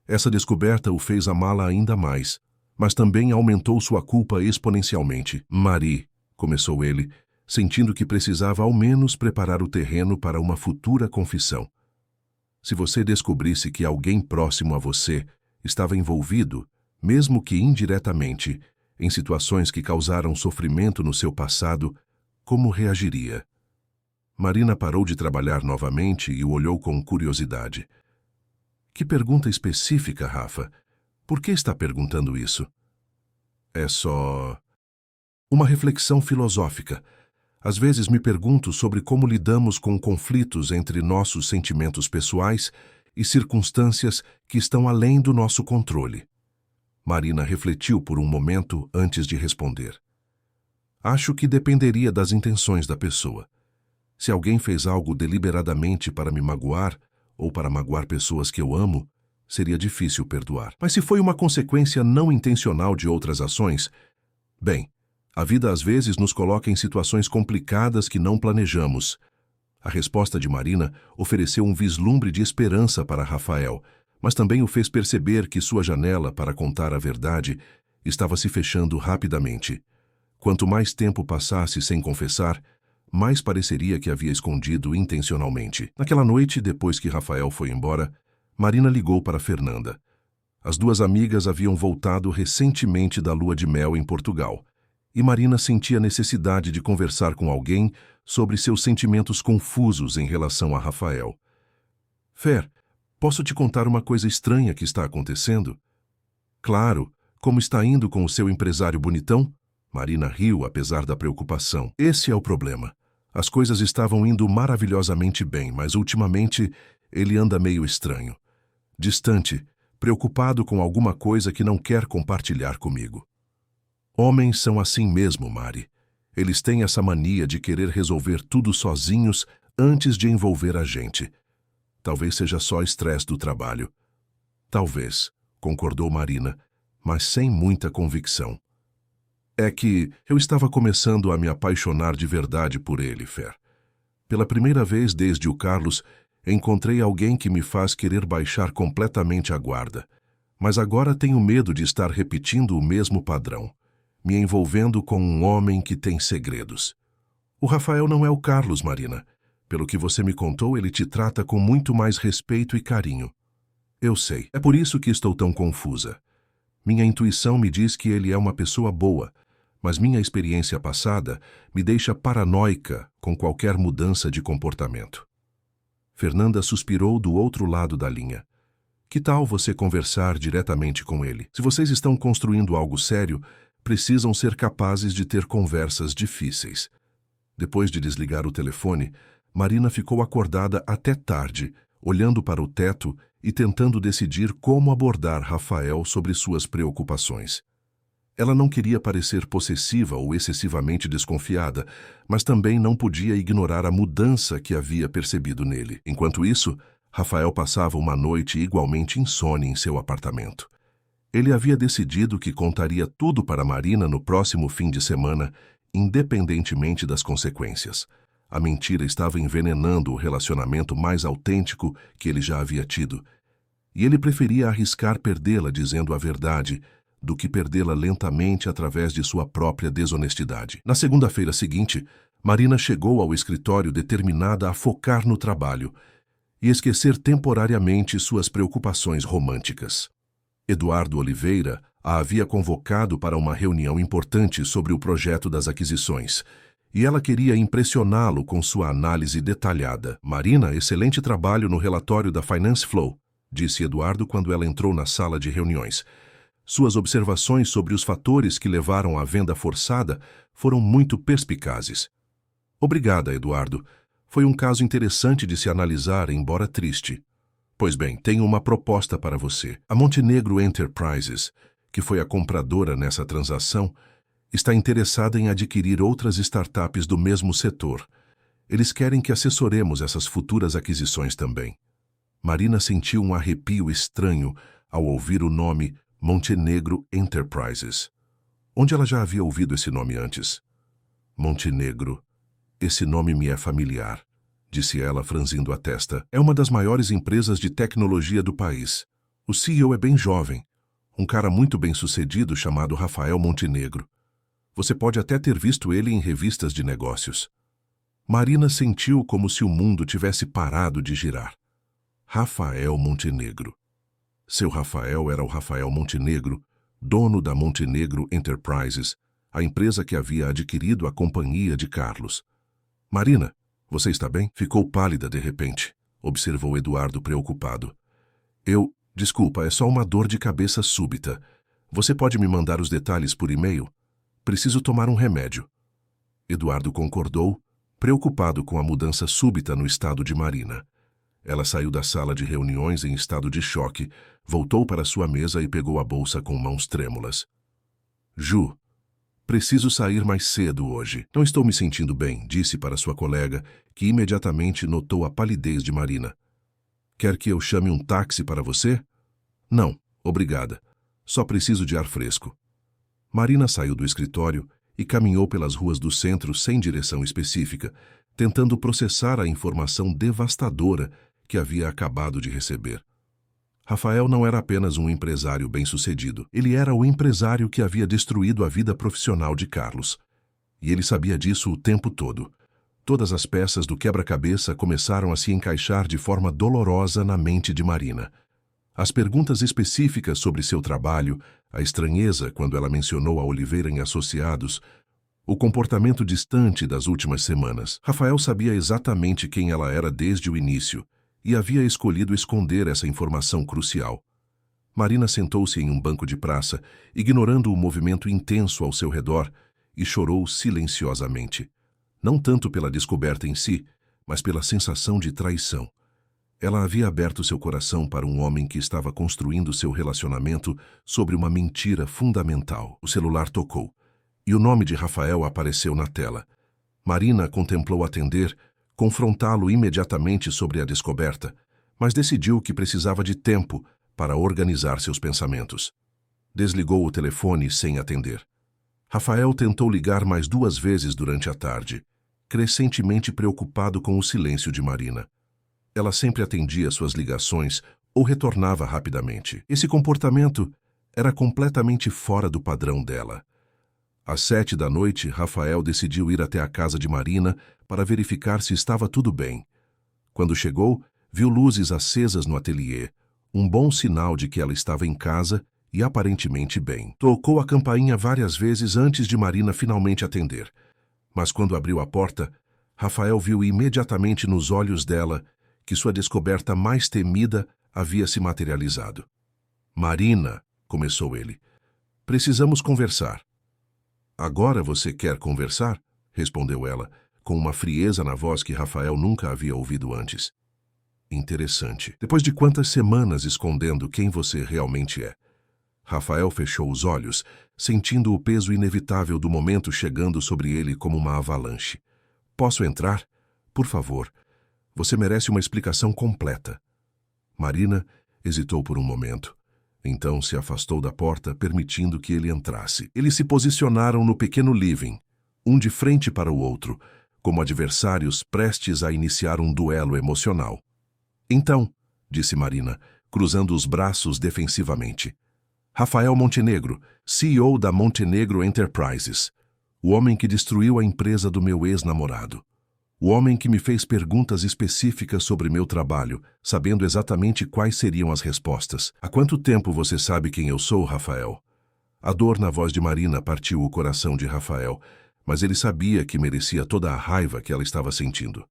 Essa descoberta o fez amá-la ainda mais, mas também aumentou sua culpa exponencialmente. Marie, começou ele, sentindo que precisava ao menos preparar o terreno para uma futura confissão. Se você descobrisse que alguém próximo a você estava envolvido, mesmo que indiretamente, em situações que causaram sofrimento no seu passado, como reagiria? Marina parou de trabalhar novamente e o olhou com curiosidade. Que pergunta específica, Rafa? Por que está perguntando isso? É só uma reflexão filosófica. Às vezes me pergunto sobre como lidamos com conflitos entre nossos sentimentos pessoais e circunstâncias que estão além do nosso controle. Marina refletiu por um momento antes de responder. Acho que dependeria das intenções da pessoa. Se alguém fez algo deliberadamente para me magoar ou para magoar pessoas que eu amo, seria difícil perdoar. Mas se foi uma consequência não intencional de outras ações, bem, a vida às vezes nos coloca em situações complicadas que não planejamos. A resposta de Marina ofereceu um vislumbre de esperança para Rafael, mas também o fez perceber que sua janela para contar a verdade estava se fechando rapidamente. Quanto mais tempo passasse sem confessar, mais pareceria que havia escondido intencionalmente. Naquela noite, depois que Rafael foi embora, Marina ligou para Fernanda. As duas amigas haviam voltado recentemente da lua de mel em Portugal, e Marina sentia a necessidade de conversar com alguém sobre seus sentimentos confusos em relação a Rafael. Fer, posso te contar uma coisa estranha que está acontecendo? Claro, como está indo com o seu empresário bonitão? Marina riu, apesar da preocupação. Esse é o problema. As coisas estavam indo maravilhosamente bem, mas ultimamente ele anda meio estranho. Distante, preocupado com alguma coisa que não quer compartilhar comigo. Homens são assim mesmo, Mari. Eles têm essa mania de querer resolver tudo sozinhos antes de envolver a gente. Talvez seja só estresse do trabalho. Talvez, concordou Marina, mas sem muita convicção. É que eu estava começando a me apaixonar de verdade por ele, Fer. Pela primeira vez desde o Carlos, encontrei alguém que me faz querer baixar completamente a guarda. Mas agora tenho medo de estar repetindo o mesmo padrão, me envolvendo com um homem que tem segredos. O Rafael não é o Carlos, Marina. Pelo que você me contou, ele te trata com muito mais respeito e carinho. Eu sei. É por isso que estou tão confusa. Minha intuição me diz que ele é uma pessoa boa, mas minha experiência passada me deixa paranoica com qualquer mudança de comportamento. Fernanda suspirou do outro lado da linha. Que tal você conversar diretamente com ele? Se vocês estão construindo algo sério, precisam ser capazes de ter conversas difíceis. Depois de desligar o telefone, Marina ficou acordada até tarde, olhando para o teto e tentando decidir como abordar Rafael sobre suas preocupações. Ela não queria parecer possessiva ou excessivamente desconfiada, mas também não podia ignorar a mudança que havia percebido nele. Enquanto isso, Rafael passava uma noite igualmente insone em seu apartamento. Ele havia decidido que contaria tudo para Marina no próximo fim de semana, independentemente das consequências. A mentira estava envenenando o relacionamento mais autêntico que ele já havia tido. E ele preferia arriscar perdê-la dizendo a verdade, do que perdê-la lentamente através de sua própria desonestidade. Na segunda-feira seguinte, Marina chegou ao escritório determinada a focar no trabalho e esquecer temporariamente suas preocupações românticas. Eduardo Oliveira a havia convocado para uma reunião importante sobre o projeto das aquisições, e ela queria impressioná-lo com sua análise detalhada. Marina, excelente trabalho no relatório da Finance Flow, disse Eduardo quando ela entrou na sala de reuniões. Suas observações sobre os fatores que levaram à venda forçada foram muito perspicazes. Obrigada, Eduardo. Foi um caso interessante de se analisar, embora triste. Pois bem, tenho uma proposta para você. A Montenegro Enterprises, que foi a compradora nessa transação, está interessada em adquirir outras startups do mesmo setor. Eles querem que assessoremos essas futuras aquisições também. Marina sentiu um arrepio estranho ao ouvir o nome Montenegro Enterprises. Onde ela já havia ouvido esse nome antes? Montenegro. Esse nome me é familiar, disse ela, franzindo a testa. É uma das maiores empresas de tecnologia do país. O CEO é bem jovem, um cara muito bem-sucedido chamado Rafael Montenegro. Você pode até ter visto ele em revistas de negócios. Marina sentiu como se o mundo tivesse parado de girar. Rafael Montenegro. Seu Rafael era o Rafael Montenegro, dono da Montenegro Enterprises, a empresa que havia adquirido a companhia de Carlos. Marina, você está bem? Ficou pálida de repente, observou Eduardo preocupado. Desculpa, é só uma dor de cabeça súbita. Você pode me mandar os detalhes por e-mail? Preciso tomar um remédio. Eduardo concordou, preocupado com a mudança súbita no estado de Marina. Ela saiu da sala de reuniões em estado de choque, voltou para sua mesa e pegou a bolsa com mãos trêmulas. Ju, preciso sair mais cedo hoje. Não estou me sentindo bem, disse para sua colega, que imediatamente notou a palidez de Marina. Quer que eu chame um táxi para você? Não, obrigada. Só preciso de ar fresco. Marina saiu do escritório e caminhou pelas ruas do centro sem direção específica, tentando processar a informação devastadora que havia acabado de receber. Rafael não era apenas um empresário bem-sucedido. Ele era o empresário que havia destruído a vida profissional de Carlos. E ele sabia disso o tempo todo. Todas as peças do quebra-cabeça começaram a se encaixar de forma dolorosa na mente de Marina. As perguntas específicas sobre seu trabalho, a estranheza quando ela mencionou a Oliveira em Associados, o comportamento distante das últimas semanas. Rafael sabia exatamente quem ela era desde o início e havia escolhido esconder essa informação crucial. Marina sentou-se em um banco de praça, ignorando o movimento intenso ao seu redor, e chorou silenciosamente. Não tanto pela descoberta em si, mas pela sensação de traição. Ela havia aberto seu coração para um homem que estava construindo seu relacionamento sobre uma mentira fundamental. O celular tocou, e o nome de Rafael apareceu na tela. Marina contemplou atender, confrontá-lo imediatamente sobre a descoberta, mas decidiu que precisava de tempo para organizar seus pensamentos. Desligou o telefone sem atender. Rafael tentou ligar mais 2 vezes durante a tarde, crescentemente preocupado com o silêncio de Marina. Ela sempre atendia suas ligações ou retornava rapidamente. Esse comportamento era completamente fora do padrão dela. Às 7 da noite, Rafael decidiu ir até a casa de Marina para verificar se estava tudo bem. Quando chegou, viu luzes acesas no ateliê, um bom sinal de que ela estava em casa e aparentemente bem. Tocou a campainha várias vezes antes de Marina finalmente atender. Mas quando abriu a porta, Rafael viu imediatamente nos olhos dela que sua descoberta mais temida havia se materializado. Marina, começou ele, precisamos conversar. Agora você quer conversar? Respondeu ela, com uma frieza na voz que Rafael nunca havia ouvido antes. Interessante. Depois de quantas semanas escondendo quem você realmente é? Rafael fechou os olhos, sentindo o peso inevitável do momento chegando sobre ele como uma avalanche. Posso entrar? Por favor. Você merece uma explicação completa. Marina hesitou por um momento. Então se afastou da porta, permitindo que ele entrasse. Eles se posicionaram no pequeno living, um de frente para o outro, como adversários prestes a iniciar um duelo emocional. Então, disse Marina, cruzando os braços defensivamente. Rafael Montenegro, CEO da Montenegro Enterprises. O homem que destruiu a empresa do meu ex-namorado. O homem que me fez perguntas específicas sobre meu trabalho, sabendo exatamente quais seriam as respostas. Há quanto tempo você sabe quem eu sou, Rafael? A dor na voz de Marina partiu o coração de Rafael, mas ele sabia que merecia toda a raiva que ela estava sentindo.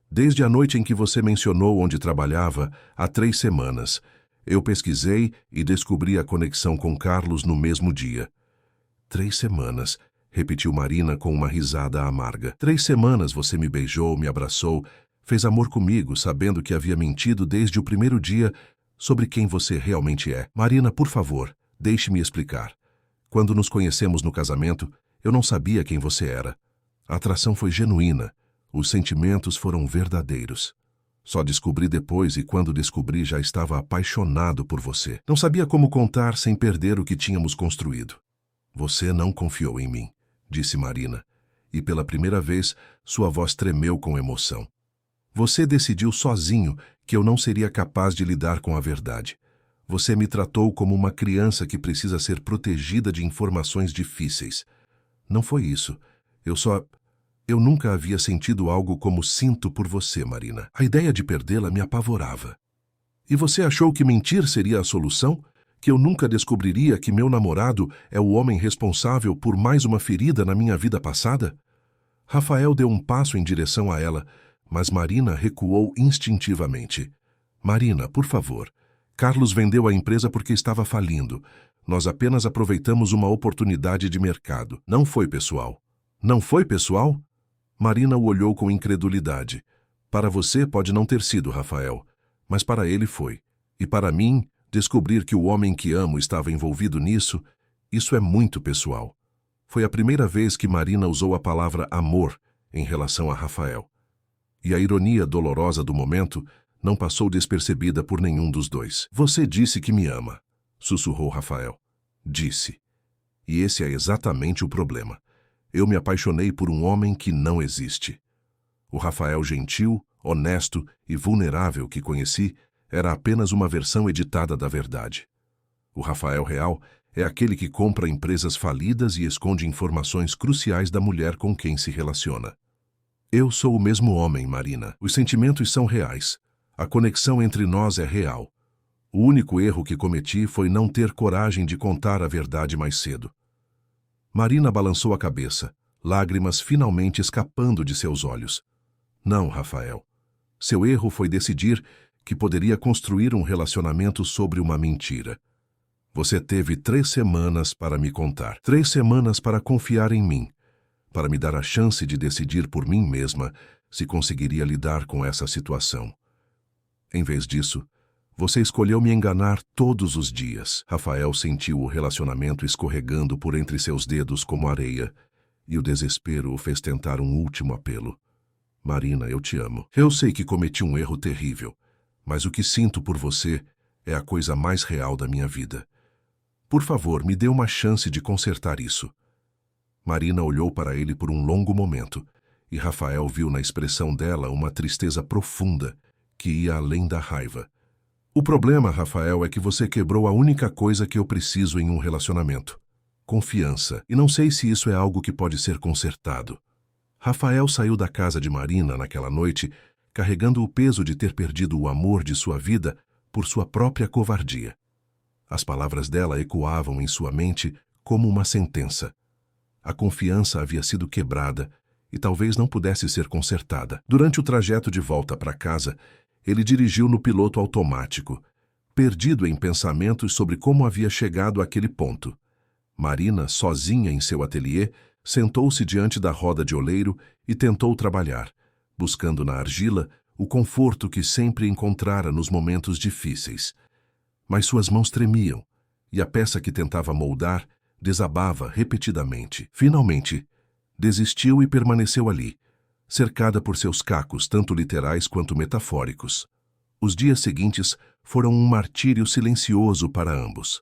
Desde a noite em que você mencionou onde trabalhava, há 3 semanas, eu pesquisei e descobri a conexão com Carlos no mesmo dia. 3 semanas, repetiu Marina com uma risada amarga. 3 semanas você me beijou, me abraçou, fez amor comigo, sabendo que havia mentido desde o primeiro dia sobre quem você realmente é. Marina, por favor, deixe-me explicar. Quando nos conhecemos no casamento, eu não sabia quem você era. A atração foi genuína. Os sentimentos foram verdadeiros. Só descobri depois e quando descobri já estava apaixonado por você. Não sabia como contar sem perder o que tínhamos construído. Você não confiou em mim, disse Marina, e pela primeira vez sua voz tremeu com emoção. Você decidiu sozinho que eu não seria capaz de lidar com a verdade. Você me tratou como uma criança que precisa ser protegida de informações difíceis. Não foi isso. Eu nunca havia sentido algo como sinto por você, Marina. A ideia de perdê-la me apavorava. E você achou que mentir seria a solução? Que eu nunca descobriria que meu namorado é o homem responsável por mais uma ferida na minha vida passada? Rafael deu um passo em direção a ela, mas Marina recuou instintivamente. Marina, por favor. Carlos vendeu a empresa porque estava falindo. Nós apenas aproveitamos uma oportunidade de mercado. Não foi pessoal. Não foi pessoal? Marina o olhou com incredulidade. Para você pode não ter sido, Rafael, mas para ele foi. E para mim, descobrir que o homem que amo estava envolvido nisso, isso é muito pessoal. Foi a primeira vez que Marina usou a palavra amor em relação a Rafael. E a ironia dolorosa do momento não passou despercebida por nenhum dos dois. Você disse que me ama, sussurrou Rafael. Disse. E esse é exatamente o problema. Eu me apaixonei por um homem que não existe. O Rafael gentil, honesto e vulnerável que conheci era apenas uma versão editada da verdade. O Rafael real é aquele que compra empresas falidas e esconde informações cruciais da mulher com quem se relaciona. Eu sou o mesmo homem, Marina. Os sentimentos são reais. A conexão entre nós é real. O único erro que cometi foi não ter coragem de contar a verdade mais cedo. Marina balançou a cabeça, lágrimas finalmente escapando de seus olhos. Não, Rafael. Seu erro foi decidir que poderia construir um relacionamento sobre uma mentira. Você teve 3 semanas para me contar. 3 semanas para confiar em mim, para me dar a chance de decidir por mim mesma se conseguiria lidar com essa situação. Em vez disso, você escolheu me enganar todos os dias. Rafael sentiu o relacionamento escorregando por entre seus dedos como areia, e o desespero o fez tentar um último apelo. Marina, eu te amo. Eu sei que cometi um erro terrível, mas o que sinto por você é a coisa mais real da minha vida. Por favor, me dê uma chance de consertar isso. Marina olhou para ele por um longo momento, e Rafael viu na expressão dela uma tristeza profunda que ia além da raiva. O problema, Rafael, é que você quebrou a única coisa que eu preciso em um relacionamento. Confiança. E não sei se isso é algo que pode ser consertado. Rafael saiu da casa de Marina naquela noite, carregando o peso de ter perdido o amor de sua vida por sua própria covardia. As palavras dela ecoavam em sua mente como uma sentença. A confiança havia sido quebrada e talvez não pudesse ser consertada. Durante o trajeto de volta para casa, ele dirigiu no piloto automático, perdido em pensamentos sobre como havia chegado àquele ponto. Marina, sozinha em seu ateliê, sentou-se diante da roda de oleiro e tentou trabalhar, buscando na argila o conforto que sempre encontrara nos momentos difíceis. Mas suas mãos tremiam, e a peça que tentava moldar desabava repetidamente. Finalmente, desistiu e permaneceu ali, cercada por seus cacos, tanto literais quanto metafóricos. Os dias seguintes foram um martírio silencioso para ambos.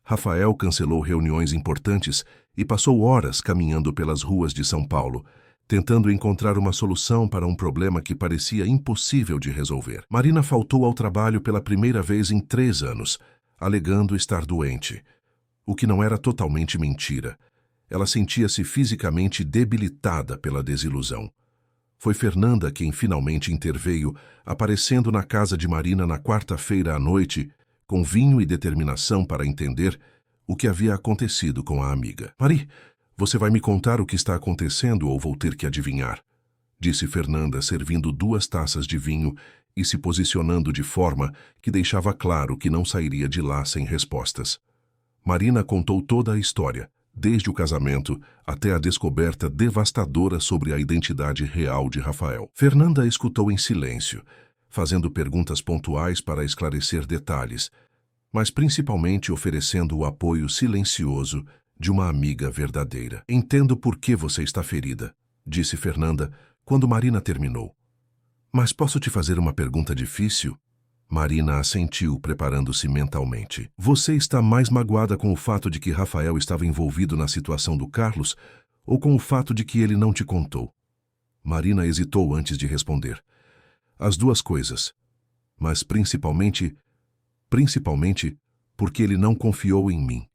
Rafael cancelou reuniões importantes e passou horas caminhando pelas ruas de São Paulo, tentando encontrar uma solução para um problema que parecia impossível de resolver. Marina faltou ao trabalho pela primeira vez em 3 anos, alegando estar doente, o que não era totalmente mentira. Ela sentia-se fisicamente debilitada pela desilusão. Foi Fernanda quem finalmente interveio, aparecendo na casa de Marina na quarta-feira à noite, com vinho e determinação para entender o que havia acontecido com a amiga. Mari, Você vai me contar o que está acontecendo ou vou ter que adivinhar? Disse Fernanda, servindo 2 taças de vinho e se posicionando de forma que deixava claro que não sairia de lá sem respostas. Marina contou toda a história, desde o casamento até a descoberta devastadora sobre a identidade real de Rafael. Fernanda escutou em silêncio, fazendo perguntas pontuais para esclarecer detalhes, mas principalmente oferecendo o apoio silencioso de uma amiga verdadeira. Entendo por que você está ferida, disse Fernanda quando Marina terminou. Mas posso te fazer uma pergunta difícil? Marina assentiu, preparando-se mentalmente. Você está mais magoada com o fato de que Rafael estava envolvido na situação do Carlos ou com o fato de que ele não te contou? Marina hesitou antes de responder. As 2 coisas. Mas principalmente porque ele não confiou em mim.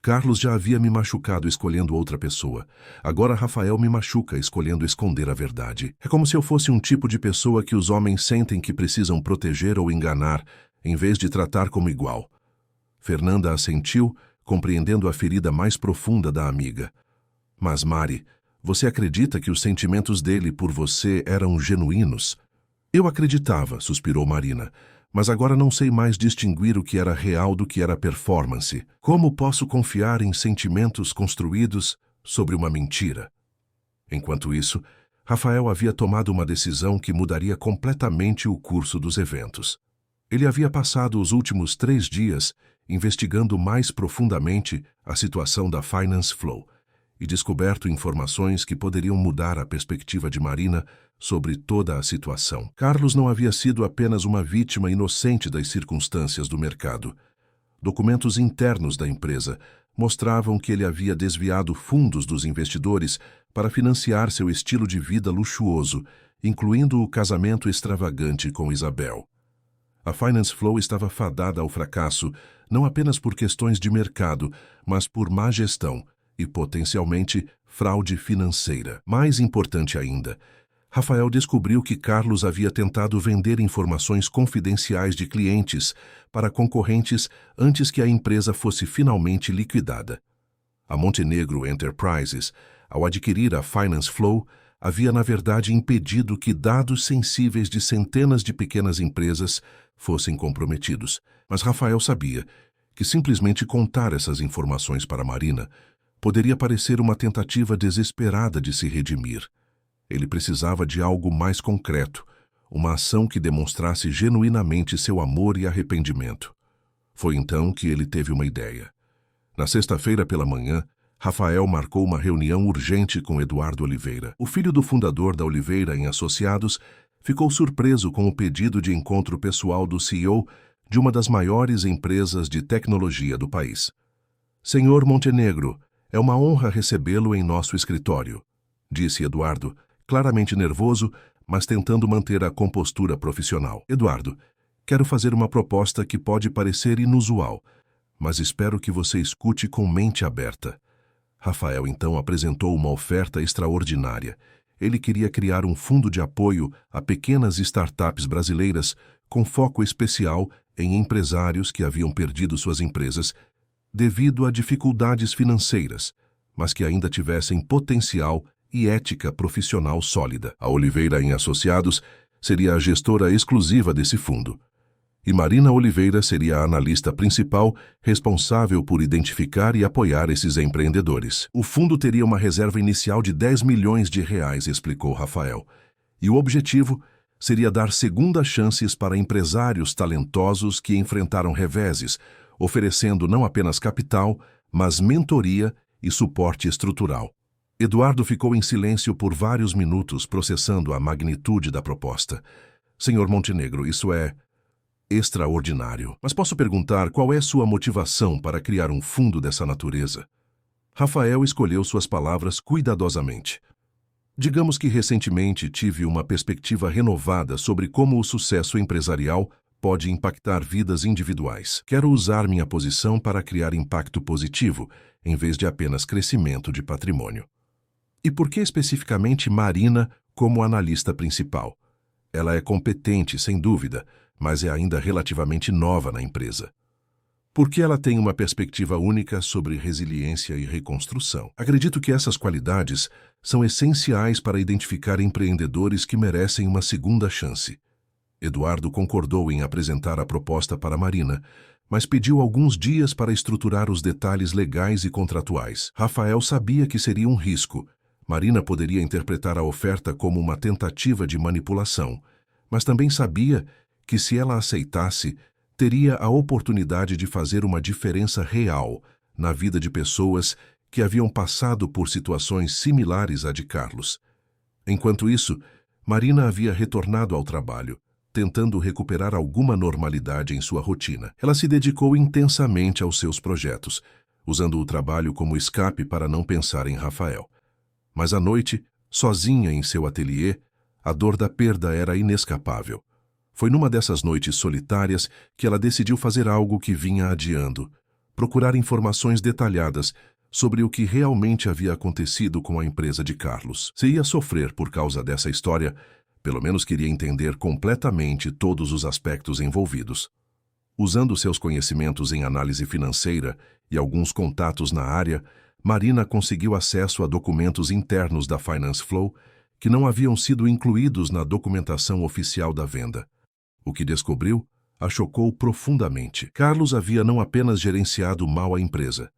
Carlos já havia me machucado escolhendo outra pessoa. Agora Rafael me machuca escolhendo esconder a verdade. É como se eu fosse um tipo de pessoa que os homens sentem que precisam proteger ou enganar, em vez de tratar como igual. Fernanda assentiu, compreendendo a ferida mais profunda da amiga. Mas, Mari, você acredita que os sentimentos dele por você eram genuínos? Eu acreditava, suspirou Marina. Mas agora não sei mais distinguir o que era real do que era performance. Como posso confiar em sentimentos construídos sobre uma mentira? Enquanto isso, Rafael havia tomado uma decisão que mudaria completamente o curso dos eventos. Ele havia passado os últimos 3 dias investigando mais profundamente a situação da Finance Flow e descoberto informações que poderiam mudar a perspectiva de Marina sobre toda a situação. Carlos não havia sido apenas uma vítima inocente das circunstâncias do mercado. Documentos internos da empresa mostravam que ele havia desviado fundos dos investidores para financiar seu estilo de vida luxuoso, incluindo o casamento extravagante com Isabel. A Finance Flow estava fadada ao fracasso não apenas por questões de mercado, mas por má gestão e, potencialmente, fraude financeira. Mais importante ainda, Rafael descobriu que Carlos havia tentado vender informações confidenciais de clientes para concorrentes antes que a empresa fosse finalmente liquidada. A Montenegro Enterprises, ao adquirir a Finance Flow, havia na verdade impedido que dados sensíveis de centenas de pequenas empresas fossem comprometidos. Mas Rafael sabia que simplesmente contar essas informações para Marina poderia parecer uma tentativa desesperada de se redimir. Ele precisava de algo mais concreto, uma ação que demonstrasse genuinamente seu amor e arrependimento. Foi então que ele teve uma ideia. Na sexta-feira pela manhã, Rafael marcou uma reunião urgente com Eduardo Oliveira. O filho do fundador da Oliveira em Associados ficou surpreso com o pedido de encontro pessoal do CEO de uma das maiores empresas de tecnologia do país. Senhor Montenegro, é uma honra recebê-lo em nosso escritório, disse Eduardo, claramente nervoso, mas tentando manter a compostura profissional. Eduardo, quero fazer uma proposta que pode parecer inusual, mas espero que você escute com mente aberta. Rafael então apresentou uma oferta extraordinária. Ele queria criar um fundo de apoio a pequenas startups brasileiras com foco especial em empresários que haviam perdido suas empresas devido a dificuldades financeiras, mas que ainda tivessem potencial e ética profissional sólida. A Oliveira em Associados seria a gestora exclusiva desse fundo, e Marina Oliveira seria a analista principal responsável por identificar e apoiar esses empreendedores. O fundo teria uma reserva inicial de R$10 milhões, explicou Rafael, e o objetivo seria dar segundas chances para empresários talentosos que enfrentaram reveses, oferecendo não apenas capital, mas mentoria e suporte estrutural. Eduardo ficou em silêncio por vários minutos, processando a magnitude da proposta. Senhor Montenegro, isso é extraordinário. Mas posso perguntar qual é sua motivação para criar um fundo dessa natureza? Rafael escolheu suas palavras cuidadosamente. Digamos que recentemente tive uma perspectiva renovada sobre como o sucesso empresarial pode impactar vidas individuais. Quero usar minha posição para criar impacto positivo, em vez de apenas crescimento de patrimônio. E por que especificamente Marina como analista principal? Ela é competente, sem dúvida, mas é ainda relativamente nova na empresa. Porque ela tem uma perspectiva única sobre resiliência e reconstrução. Acredito que essas qualidades são essenciais para identificar empreendedores que merecem uma segunda chance. Eduardo concordou em apresentar a proposta para Marina, mas pediu alguns dias para estruturar os detalhes legais e contratuais. Rafael sabia que seria um risco. Marina poderia interpretar a oferta como uma tentativa de manipulação, mas também sabia que, se ela aceitasse, teria a oportunidade de fazer uma diferença real na vida de pessoas que haviam passado por situações similares à de Carlos. Enquanto isso, Marina havia retornado ao trabalho, tentando recuperar alguma normalidade em sua rotina. Ela se dedicou intensamente aos seus projetos, usando o trabalho como escape para não pensar em Rafael. Mas à noite, sozinha em seu ateliê, a dor da perda era inescapável. Foi numa dessas noites solitárias que ela decidiu fazer algo que vinha adiando: procurar informações detalhadas sobre o que realmente havia acontecido com a empresa de Carlos. Se ia sofrer por causa dessa história, pelo menos queria entender completamente todos os aspectos envolvidos. Usando seus conhecimentos em análise financeira e alguns contatos na área, Marina conseguiu acesso a documentos internos da Finance Flow que não haviam sido incluídos na documentação oficial da venda. O que descobriu a chocou profundamente. Carlos havia não apenas gerenciado mal a empresa,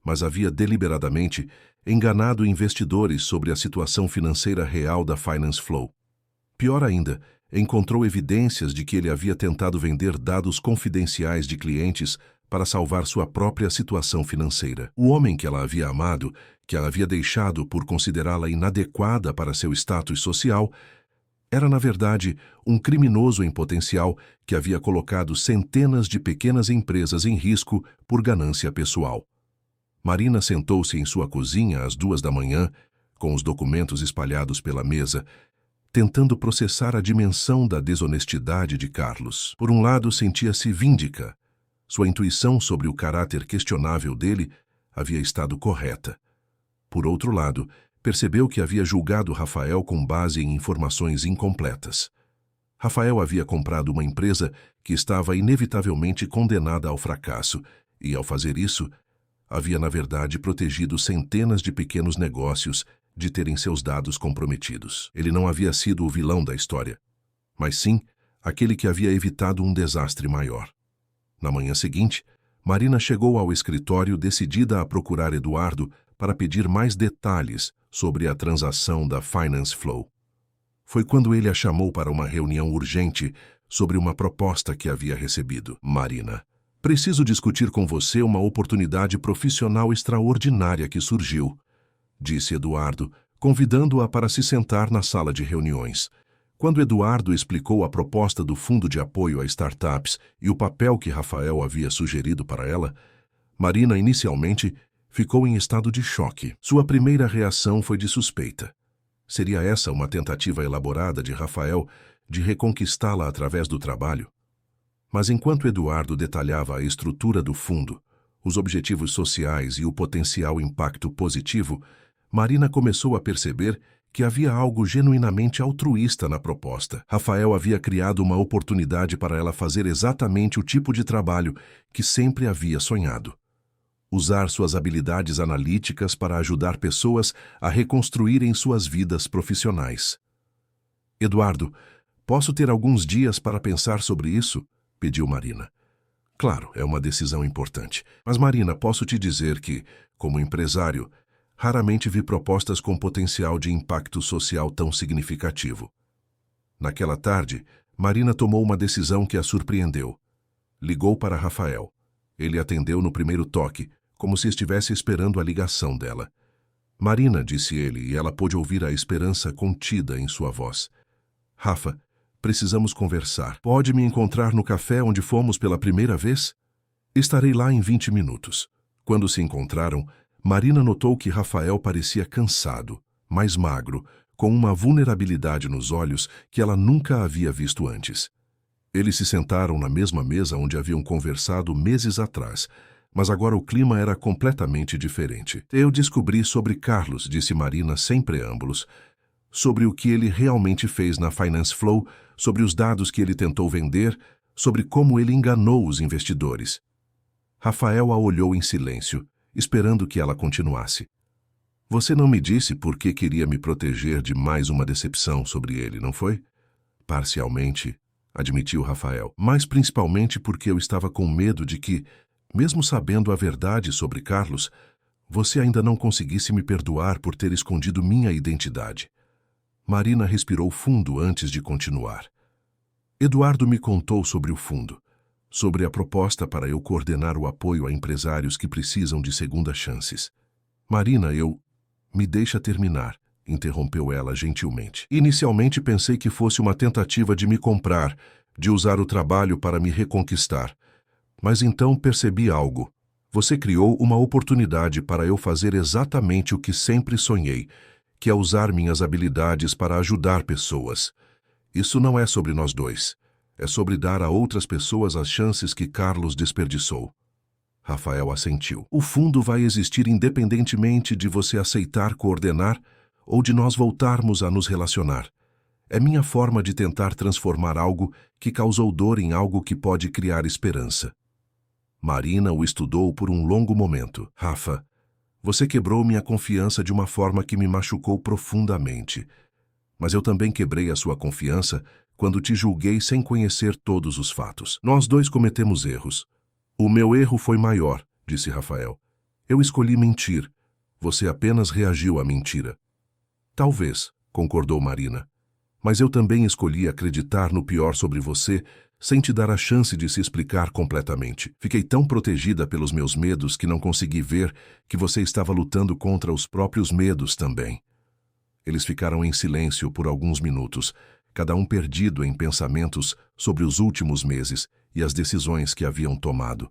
mas havia deliberadamente enganado investidores sobre a situação financeira real da Finance Flow. Pior ainda, encontrou evidências de que ele havia tentado vender dados confidenciais de clientes para salvar sua própria situação financeira. O homem que ela havia amado, que a havia deixado por considerá-la inadequada para seu status social, era, na verdade, um criminoso em potencial que havia colocado centenas de pequenas empresas em risco por ganância pessoal. Marina sentou-se em sua cozinha às 2 da manhã, com os documentos espalhados pela mesa, tentando processar a dimensão da desonestidade de Carlos. Por um lado, sentia-se víndica. Sua intuição sobre o caráter questionável dele havia estado correta. Por outro lado, percebeu que havia julgado Rafael com base em informações incompletas. Rafael havia comprado uma empresa que estava inevitavelmente condenada ao fracasso e, ao fazer isso, havia, na verdade, protegido centenas de pequenos negócios de terem seus dados comprometidos. Ele não havia sido o vilão da história, mas sim aquele que havia evitado um desastre maior. Na manhã seguinte, Marina chegou ao escritório decidida a procurar Eduardo para pedir mais detalhes sobre a transação da Finance Flow. Foi quando ele a chamou para uma reunião urgente sobre uma proposta que havia recebido. Marina, preciso discutir com você uma oportunidade profissional extraordinária que surgiu, disse Eduardo, convidando-a para se sentar na sala de reuniões. Quando Eduardo explicou a proposta do Fundo de Apoio a Startups e o papel que Rafael havia sugerido para ela, Marina inicialmente ficou em estado de choque. Sua primeira reação foi de suspeita. Seria essa uma tentativa elaborada de Rafael de reconquistá-la através do trabalho? Mas enquanto Eduardo detalhava a estrutura do fundo, os objetivos sociais e o potencial impacto positivo, Marina começou a perceber que havia algo genuinamente altruísta na proposta. Rafael havia criado uma oportunidade para ela fazer exatamente o tipo de trabalho que sempre havia sonhado: usar suas habilidades analíticas para ajudar pessoas a reconstruírem suas vidas profissionais. Eduardo, posso ter alguns dias para pensar sobre isso? Pediu Marina. Claro, é uma decisão importante. Mas, Marina, posso te dizer que, como empresário, raramente vi propostas com potencial de impacto social tão significativo. Naquela tarde, Marina tomou uma decisão que a surpreendeu. Ligou para Rafael. Ele atendeu no primeiro toque, como se estivesse esperando a ligação dela. Marina, disse ele, e ela pôde ouvir a esperança contida em sua voz. Rafa, precisamos conversar. Pode me encontrar no café onde fomos pela primeira vez? Estarei lá em 20 minutos. Quando se encontraram, Marina notou que Rafael parecia cansado, mais magro, com uma vulnerabilidade nos olhos que ela nunca havia visto antes. Eles se sentaram na mesma mesa onde haviam conversado meses atrás, mas agora o clima era completamente diferente. Eu descobri sobre Carlos, disse Marina sem preâmbulos, sobre o que ele realmente fez na Finance Flow, sobre os dados que ele tentou vender, sobre como ele enganou os investidores. Rafael a olhou em silêncio, esperando que ela continuasse. Você não me disse por que queria me proteger de mais uma decepção sobre ele, não foi? Parcialmente, admitiu Rafael, mas principalmente porque eu estava com medo de que, mesmo sabendo a verdade sobre Carlos, você ainda não conseguisse me perdoar por ter escondido minha identidade. Marina respirou fundo antes de continuar. Eduardo me contou sobre o fundo, sobre a proposta para eu coordenar o apoio a empresários que precisam de segundas chances. Marina, Me deixa terminar, interrompeu ela gentilmente. Inicialmente pensei que fosse uma tentativa de me comprar, de usar o trabalho para me reconquistar. Mas então percebi algo. Você criou uma oportunidade para eu fazer exatamente o que sempre sonhei, que é usar minhas habilidades para ajudar pessoas. Isso não é sobre nós dois. É sobre dar a outras pessoas as chances que Carlos desperdiçou. Rafael assentiu. O fundo vai existir independentemente de você aceitar coordenar ou de nós voltarmos a nos relacionar. É minha forma de tentar transformar algo que causou dor em algo que pode criar esperança. Marina o estudou por um longo momento. Rafa, você quebrou minha confiança de uma forma que me machucou profundamente. Mas eu também quebrei a sua confiança quando te julguei sem conhecer todos os fatos. Nós dois cometemos erros. O meu erro foi maior, disse Rafael. Eu escolhi mentir. Você apenas reagiu à mentira. Talvez, concordou Marina. Mas eu também escolhi acreditar no pior sobre você, sem te dar a chance de se explicar completamente. Fiquei tão protegida pelos meus medos que não consegui ver que você estava lutando contra os próprios medos também. Eles ficaram em silêncio por alguns minutos, cada um perdido em pensamentos sobre os últimos meses e as decisões que haviam tomado.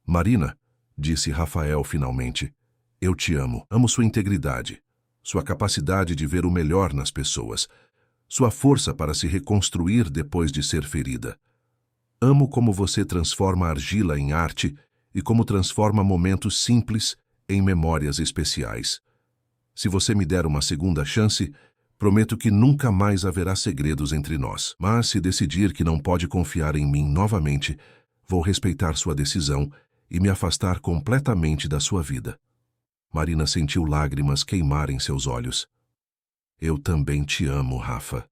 Marina, disse Rafael finalmente, eu te amo. Amo sua integridade, sua capacidade de ver o melhor nas pessoas, sua força para se reconstruir depois de ser ferida. Amo como você transforma argila em arte e como transforma momentos simples em memórias especiais. Se você me der uma segunda chance, prometo que nunca mais haverá segredos entre nós. Mas se decidir que não pode confiar em mim novamente, vou respeitar sua decisão e me afastar completamente da sua vida. Marina sentiu lágrimas queimarem seus olhos. Eu também te amo, Rafa.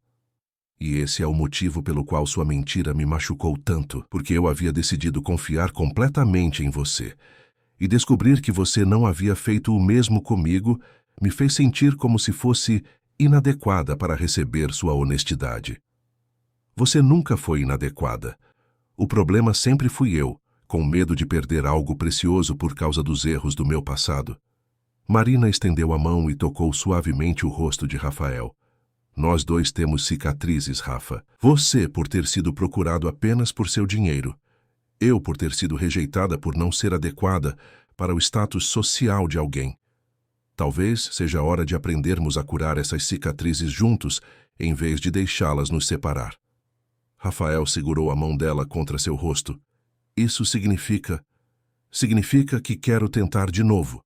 E esse é o motivo pelo qual sua mentira me machucou tanto, porque eu havia decidido confiar completamente em você. E descobrir que você não havia feito o mesmo comigo me fez sentir como se fosse inadequada para receber sua honestidade. Você nunca foi inadequada. O problema sempre fui eu, com medo de perder algo precioso por causa dos erros do meu passado. Marina estendeu a mão e tocou suavemente o rosto de Rafael. Nós dois temos cicatrizes, Rafa. Você por ter sido procurado apenas por seu dinheiro. Eu por ter sido rejeitada por não ser adequada para o status social de alguém. Talvez seja a hora de aprendermos a curar essas cicatrizes juntos, em vez de deixá-las nos separar. Rafael segurou a mão dela contra seu rosto. Isso significa que quero tentar de novo,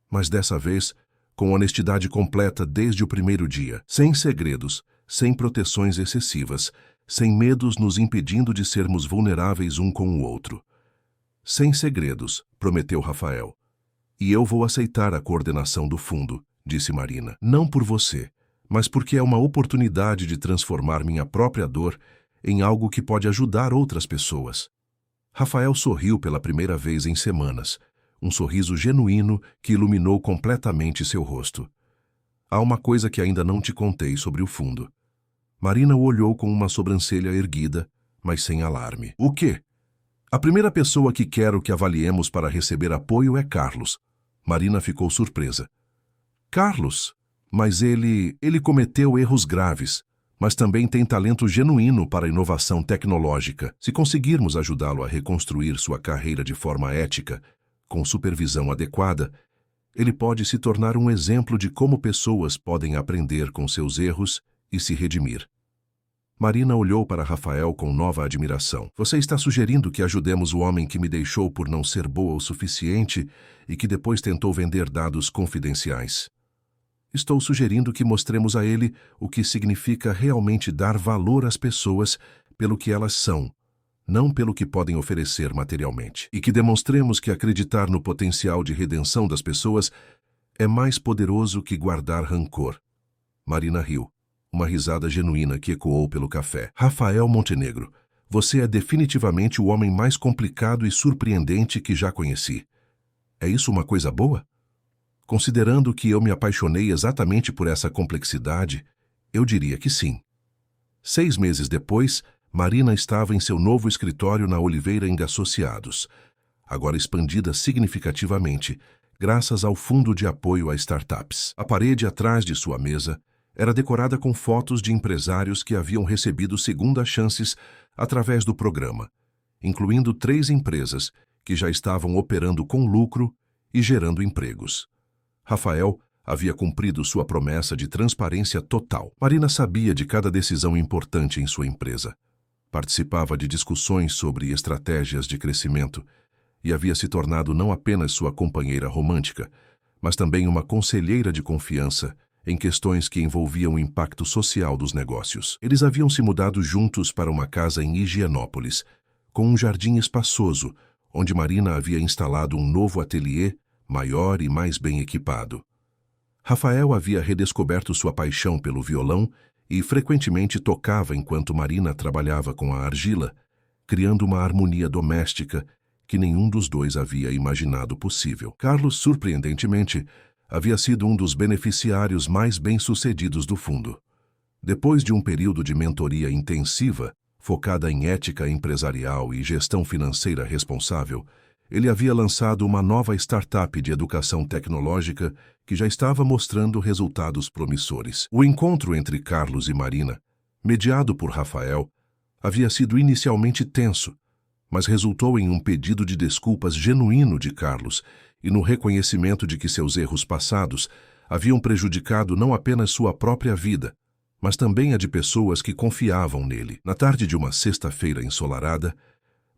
mas dessa vez com honestidade completa desde o primeiro dia, sem segredos, sem proteções excessivas, sem medos nos impedindo de sermos vulneráveis um com o outro. Sem segredos, prometeu Rafael. E eu vou aceitar a coordenação do fundo, disse Marina. Não por você, mas porque é uma oportunidade de transformar minha própria dor em algo que pode ajudar outras pessoas. Rafael sorriu pela primeira vez em semanas, um sorriso genuíno que iluminou completamente seu rosto. Há uma coisa que ainda não te contei sobre o fundo. Marina o olhou com uma sobrancelha erguida, mas sem alarme. O quê? A primeira pessoa que quero que avaliemos para receber apoio é Carlos. Marina ficou surpresa. Carlos? Mas ele cometeu erros graves, mas também tem talento genuíno para a inovação tecnológica. Se conseguirmos ajudá-lo a reconstruir sua carreira de forma ética, com supervisão adequada, ele pode se tornar um exemplo de como pessoas podem aprender com seus erros e se redimir. Marina olhou para Rafael com nova admiração. Você está sugerindo que ajudemos o homem que me deixou por não ser boa o suficiente e que depois tentou vender dados confidenciais. Estou sugerindo que mostremos a ele o que significa realmente dar valor às pessoas pelo que elas são, não pelo que podem oferecer materialmente. E que demonstremos que acreditar no potencial de redenção das pessoas é mais poderoso que guardar rancor. Marina riu, uma risada genuína que ecoou pelo café. Rafael Montenegro, você é definitivamente o homem mais complicado e surpreendente que já conheci. É isso uma coisa boa? Considerando que eu me apaixonei exatamente por essa complexidade, eu diria que sim. 6 meses depois, Marina estava em seu novo escritório na Oliveira & Associados, agora expandida significativamente, graças ao Fundo de Apoio a Startups. A parede atrás de sua mesa era decorada com fotos de empresários que haviam recebido segundas chances através do programa, incluindo 3 empresas que já estavam operando com lucro e gerando empregos. Rafael havia cumprido sua promessa de transparência total. Marina sabia de cada decisão importante em sua empresa. Participava de discussões sobre estratégias de crescimento e havia se tornado não apenas sua companheira romântica, mas também uma conselheira de confiança em questões que envolviam o impacto social dos negócios. Eles haviam se mudado juntos para uma casa em Higienópolis, com um jardim espaçoso, onde Marina havia instalado um novo ateliê, maior e mais bem equipado. Rafael havia redescoberto sua paixão pelo violão e frequentemente tocava enquanto Marina trabalhava com a argila, criando uma harmonia doméstica que nenhum dos dois havia imaginado possível. Carlos, surpreendentemente, havia sido um dos beneficiários mais bem-sucedidos do fundo. Depois de um período de mentoria intensiva, focada em ética empresarial e gestão financeira responsável, ele havia lançado uma nova startup de educação tecnológica que já estava mostrando resultados promissores. O encontro entre Carlos e Marina, mediado por Rafael, havia sido inicialmente tenso, mas resultou em um pedido de desculpas genuíno de Carlos e no reconhecimento de que seus erros passados haviam prejudicado não apenas sua própria vida, mas também a de pessoas que confiavam nele. Na tarde de uma sexta-feira ensolarada,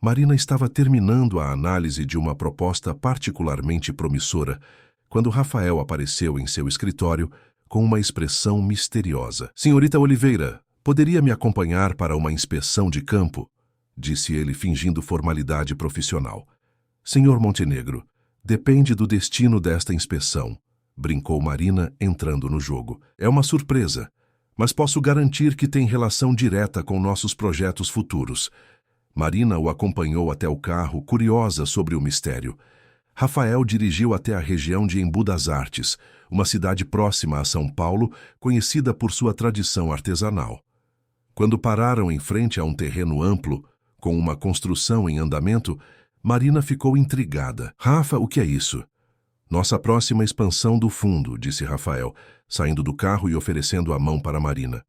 Marina estava terminando a análise de uma proposta particularmente promissora quando Rafael apareceu em seu escritório com uma expressão misteriosa. "Senhorita Oliveira, poderia me acompanhar para uma inspeção de campo?", disse ele fingindo formalidade profissional. "Senhor Montenegro, depende do destino desta inspeção", brincou Marina entrando no jogo. "É uma surpresa, mas posso garantir que tem relação direta com nossos projetos futuros." Marina o acompanhou até o carro, curiosa sobre o mistério. Rafael dirigiu até a região de Embu das Artes, uma cidade próxima a São Paulo, conhecida por sua tradição artesanal. Quando pararam em frente a um terreno amplo, com uma construção em andamento, Marina ficou intrigada. "Rafa, o que é isso?" "Nossa próxima expansão do fundo", disse Rafael, saindo do carro e oferecendo a mão para Marina.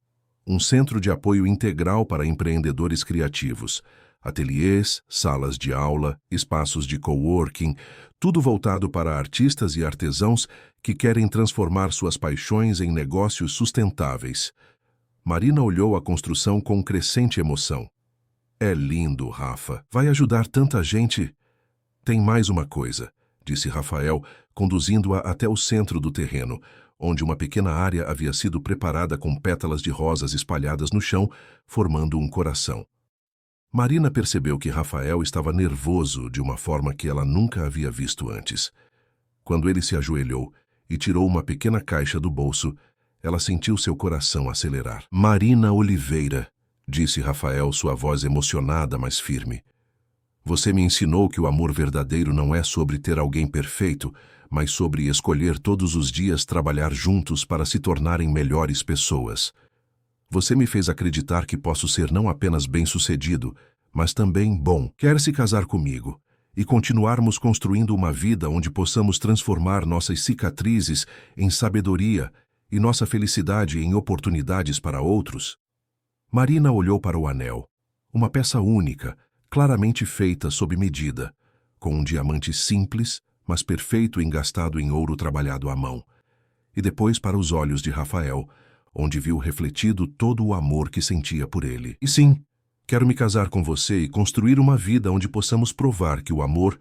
"Um centro de apoio integral para empreendedores criativos. Ateliês, salas de aula, espaços de coworking, tudo voltado para artistas e artesãos que querem transformar suas paixões em negócios sustentáveis." Marina olhou a construção com crescente emoção. "É lindo, Rafa. Vai ajudar tanta gente." "Tem mais uma coisa", disse Rafael, conduzindo-a até o centro do terreno, onde uma pequena área havia sido preparada com pétalas de rosas espalhadas no chão, formando um coração. Marina percebeu que Rafael estava nervoso de uma forma que ela nunca havia visto antes. Quando ele se ajoelhou e tirou uma pequena caixa do bolso, ela sentiu seu coração acelerar. "Marina Oliveira", disse Rafael, sua voz emocionada, mas firme. "Você me ensinou que o amor verdadeiro não é sobre ter alguém perfeito, mas sobre escolher todos os dias trabalhar juntos para se tornarem melhores pessoas. Você me fez acreditar que posso ser não apenas bem-sucedido, mas também bom. Quer se casar comigo e continuarmos construindo uma vida onde possamos transformar nossas cicatrizes em sabedoria e nossa felicidade em oportunidades para outros?" Marina olhou para o anel, uma peça única, claramente feita sob medida, com um diamante simples, mas perfeito engastado em ouro trabalhado à mão, e depois para os olhos de Rafael, onde viu refletido todo o amor que sentia por ele. "E sim, quero me casar com você e construir uma vida onde possamos provar que o amor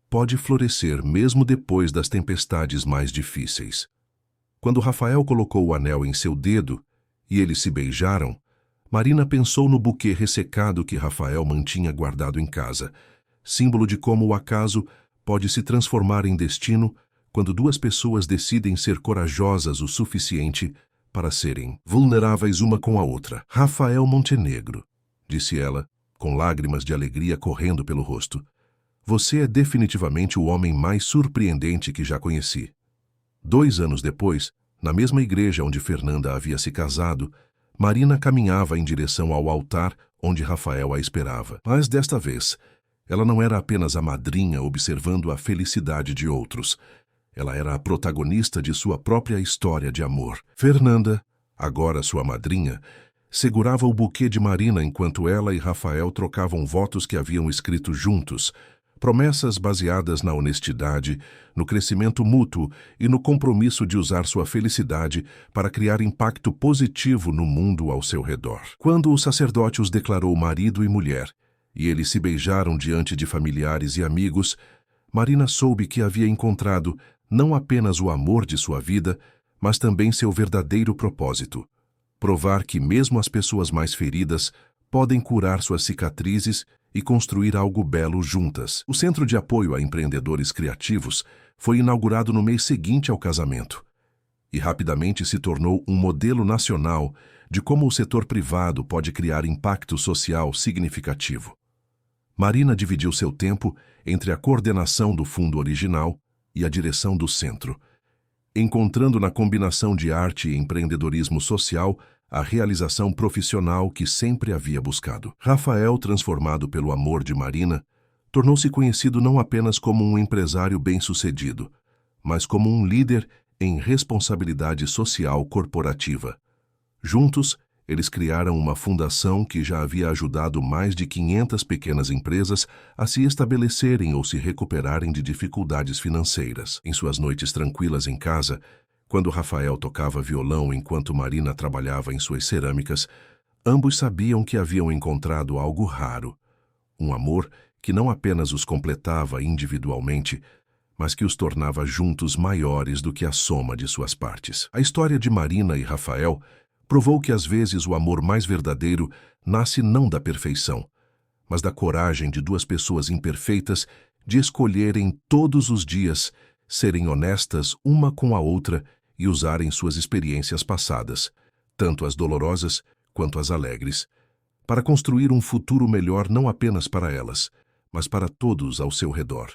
pode florescer mesmo depois das tempestades mais difíceis." Quando Rafael colocou o anel em seu dedo e eles se beijaram, Marina pensou no buquê ressecado que Rafael mantinha guardado em casa, símbolo de como o acaso pode se transformar em destino quando duas pessoas decidem ser corajosas o suficiente para serem vulneráveis uma com a outra. Rafael Montenegro, disse ela, com lágrimas de alegria correndo pelo rosto. Você é definitivamente o homem mais surpreendente que já conheci. 2 anos depois, na mesma igreja onde Fernanda havia se casado, Marina caminhava em direção ao altar onde Rafael a esperava. Mas desta vez, ela não era apenas a madrinha observando a felicidade de outros. Ela era a protagonista de sua própria história de amor. Fernanda, agora sua madrinha, segurava o buquê de Marina enquanto ela e Rafael trocavam votos que haviam escrito juntos, promessas baseadas na honestidade, no crescimento mútuo e no compromisso de usar sua felicidade para criar impacto positivo no mundo ao seu redor. Quando o sacerdote os declarou marido e mulher, e eles se beijaram diante de familiares e amigos, Marina soube que havia encontrado não apenas o amor de sua vida, mas também seu verdadeiro propósito: provar que mesmo as pessoas mais feridas podem curar suas cicatrizes e construir algo belo juntas. O Centro de Apoio a Empreendedores Criativos foi inaugurado no mês seguinte ao casamento e rapidamente se tornou um modelo nacional de como o setor privado pode criar impacto social significativo. Marina dividiu seu tempo entre a coordenação do fundo original e a direção do centro, encontrando na combinação de arte e empreendedorismo social a realização profissional que sempre havia buscado. Rafael, transformado pelo amor de Marina, tornou-se conhecido não apenas como um empresário bem-sucedido, mas como um líder em responsabilidade social corporativa. Juntos, eles criaram uma fundação que já havia ajudado mais de 500 pequenas empresas a se estabelecerem ou se recuperarem de dificuldades financeiras. Em suas noites tranquilas em casa, quando Rafael tocava violão enquanto Marina trabalhava em suas cerâmicas, ambos sabiam que haviam encontrado algo raro, um amor que não apenas os completava individualmente, mas que os tornava juntos maiores do que a soma de suas partes. A história de Marina e Rafael provou que às vezes o amor mais verdadeiro nasce não da perfeição, mas da coragem de duas pessoas imperfeitas de escolherem todos os dias serem honestas uma com a outra e usarem suas experiências passadas, tanto as dolorosas quanto as alegres, para construir um futuro melhor não apenas para elas, mas para todos ao seu redor.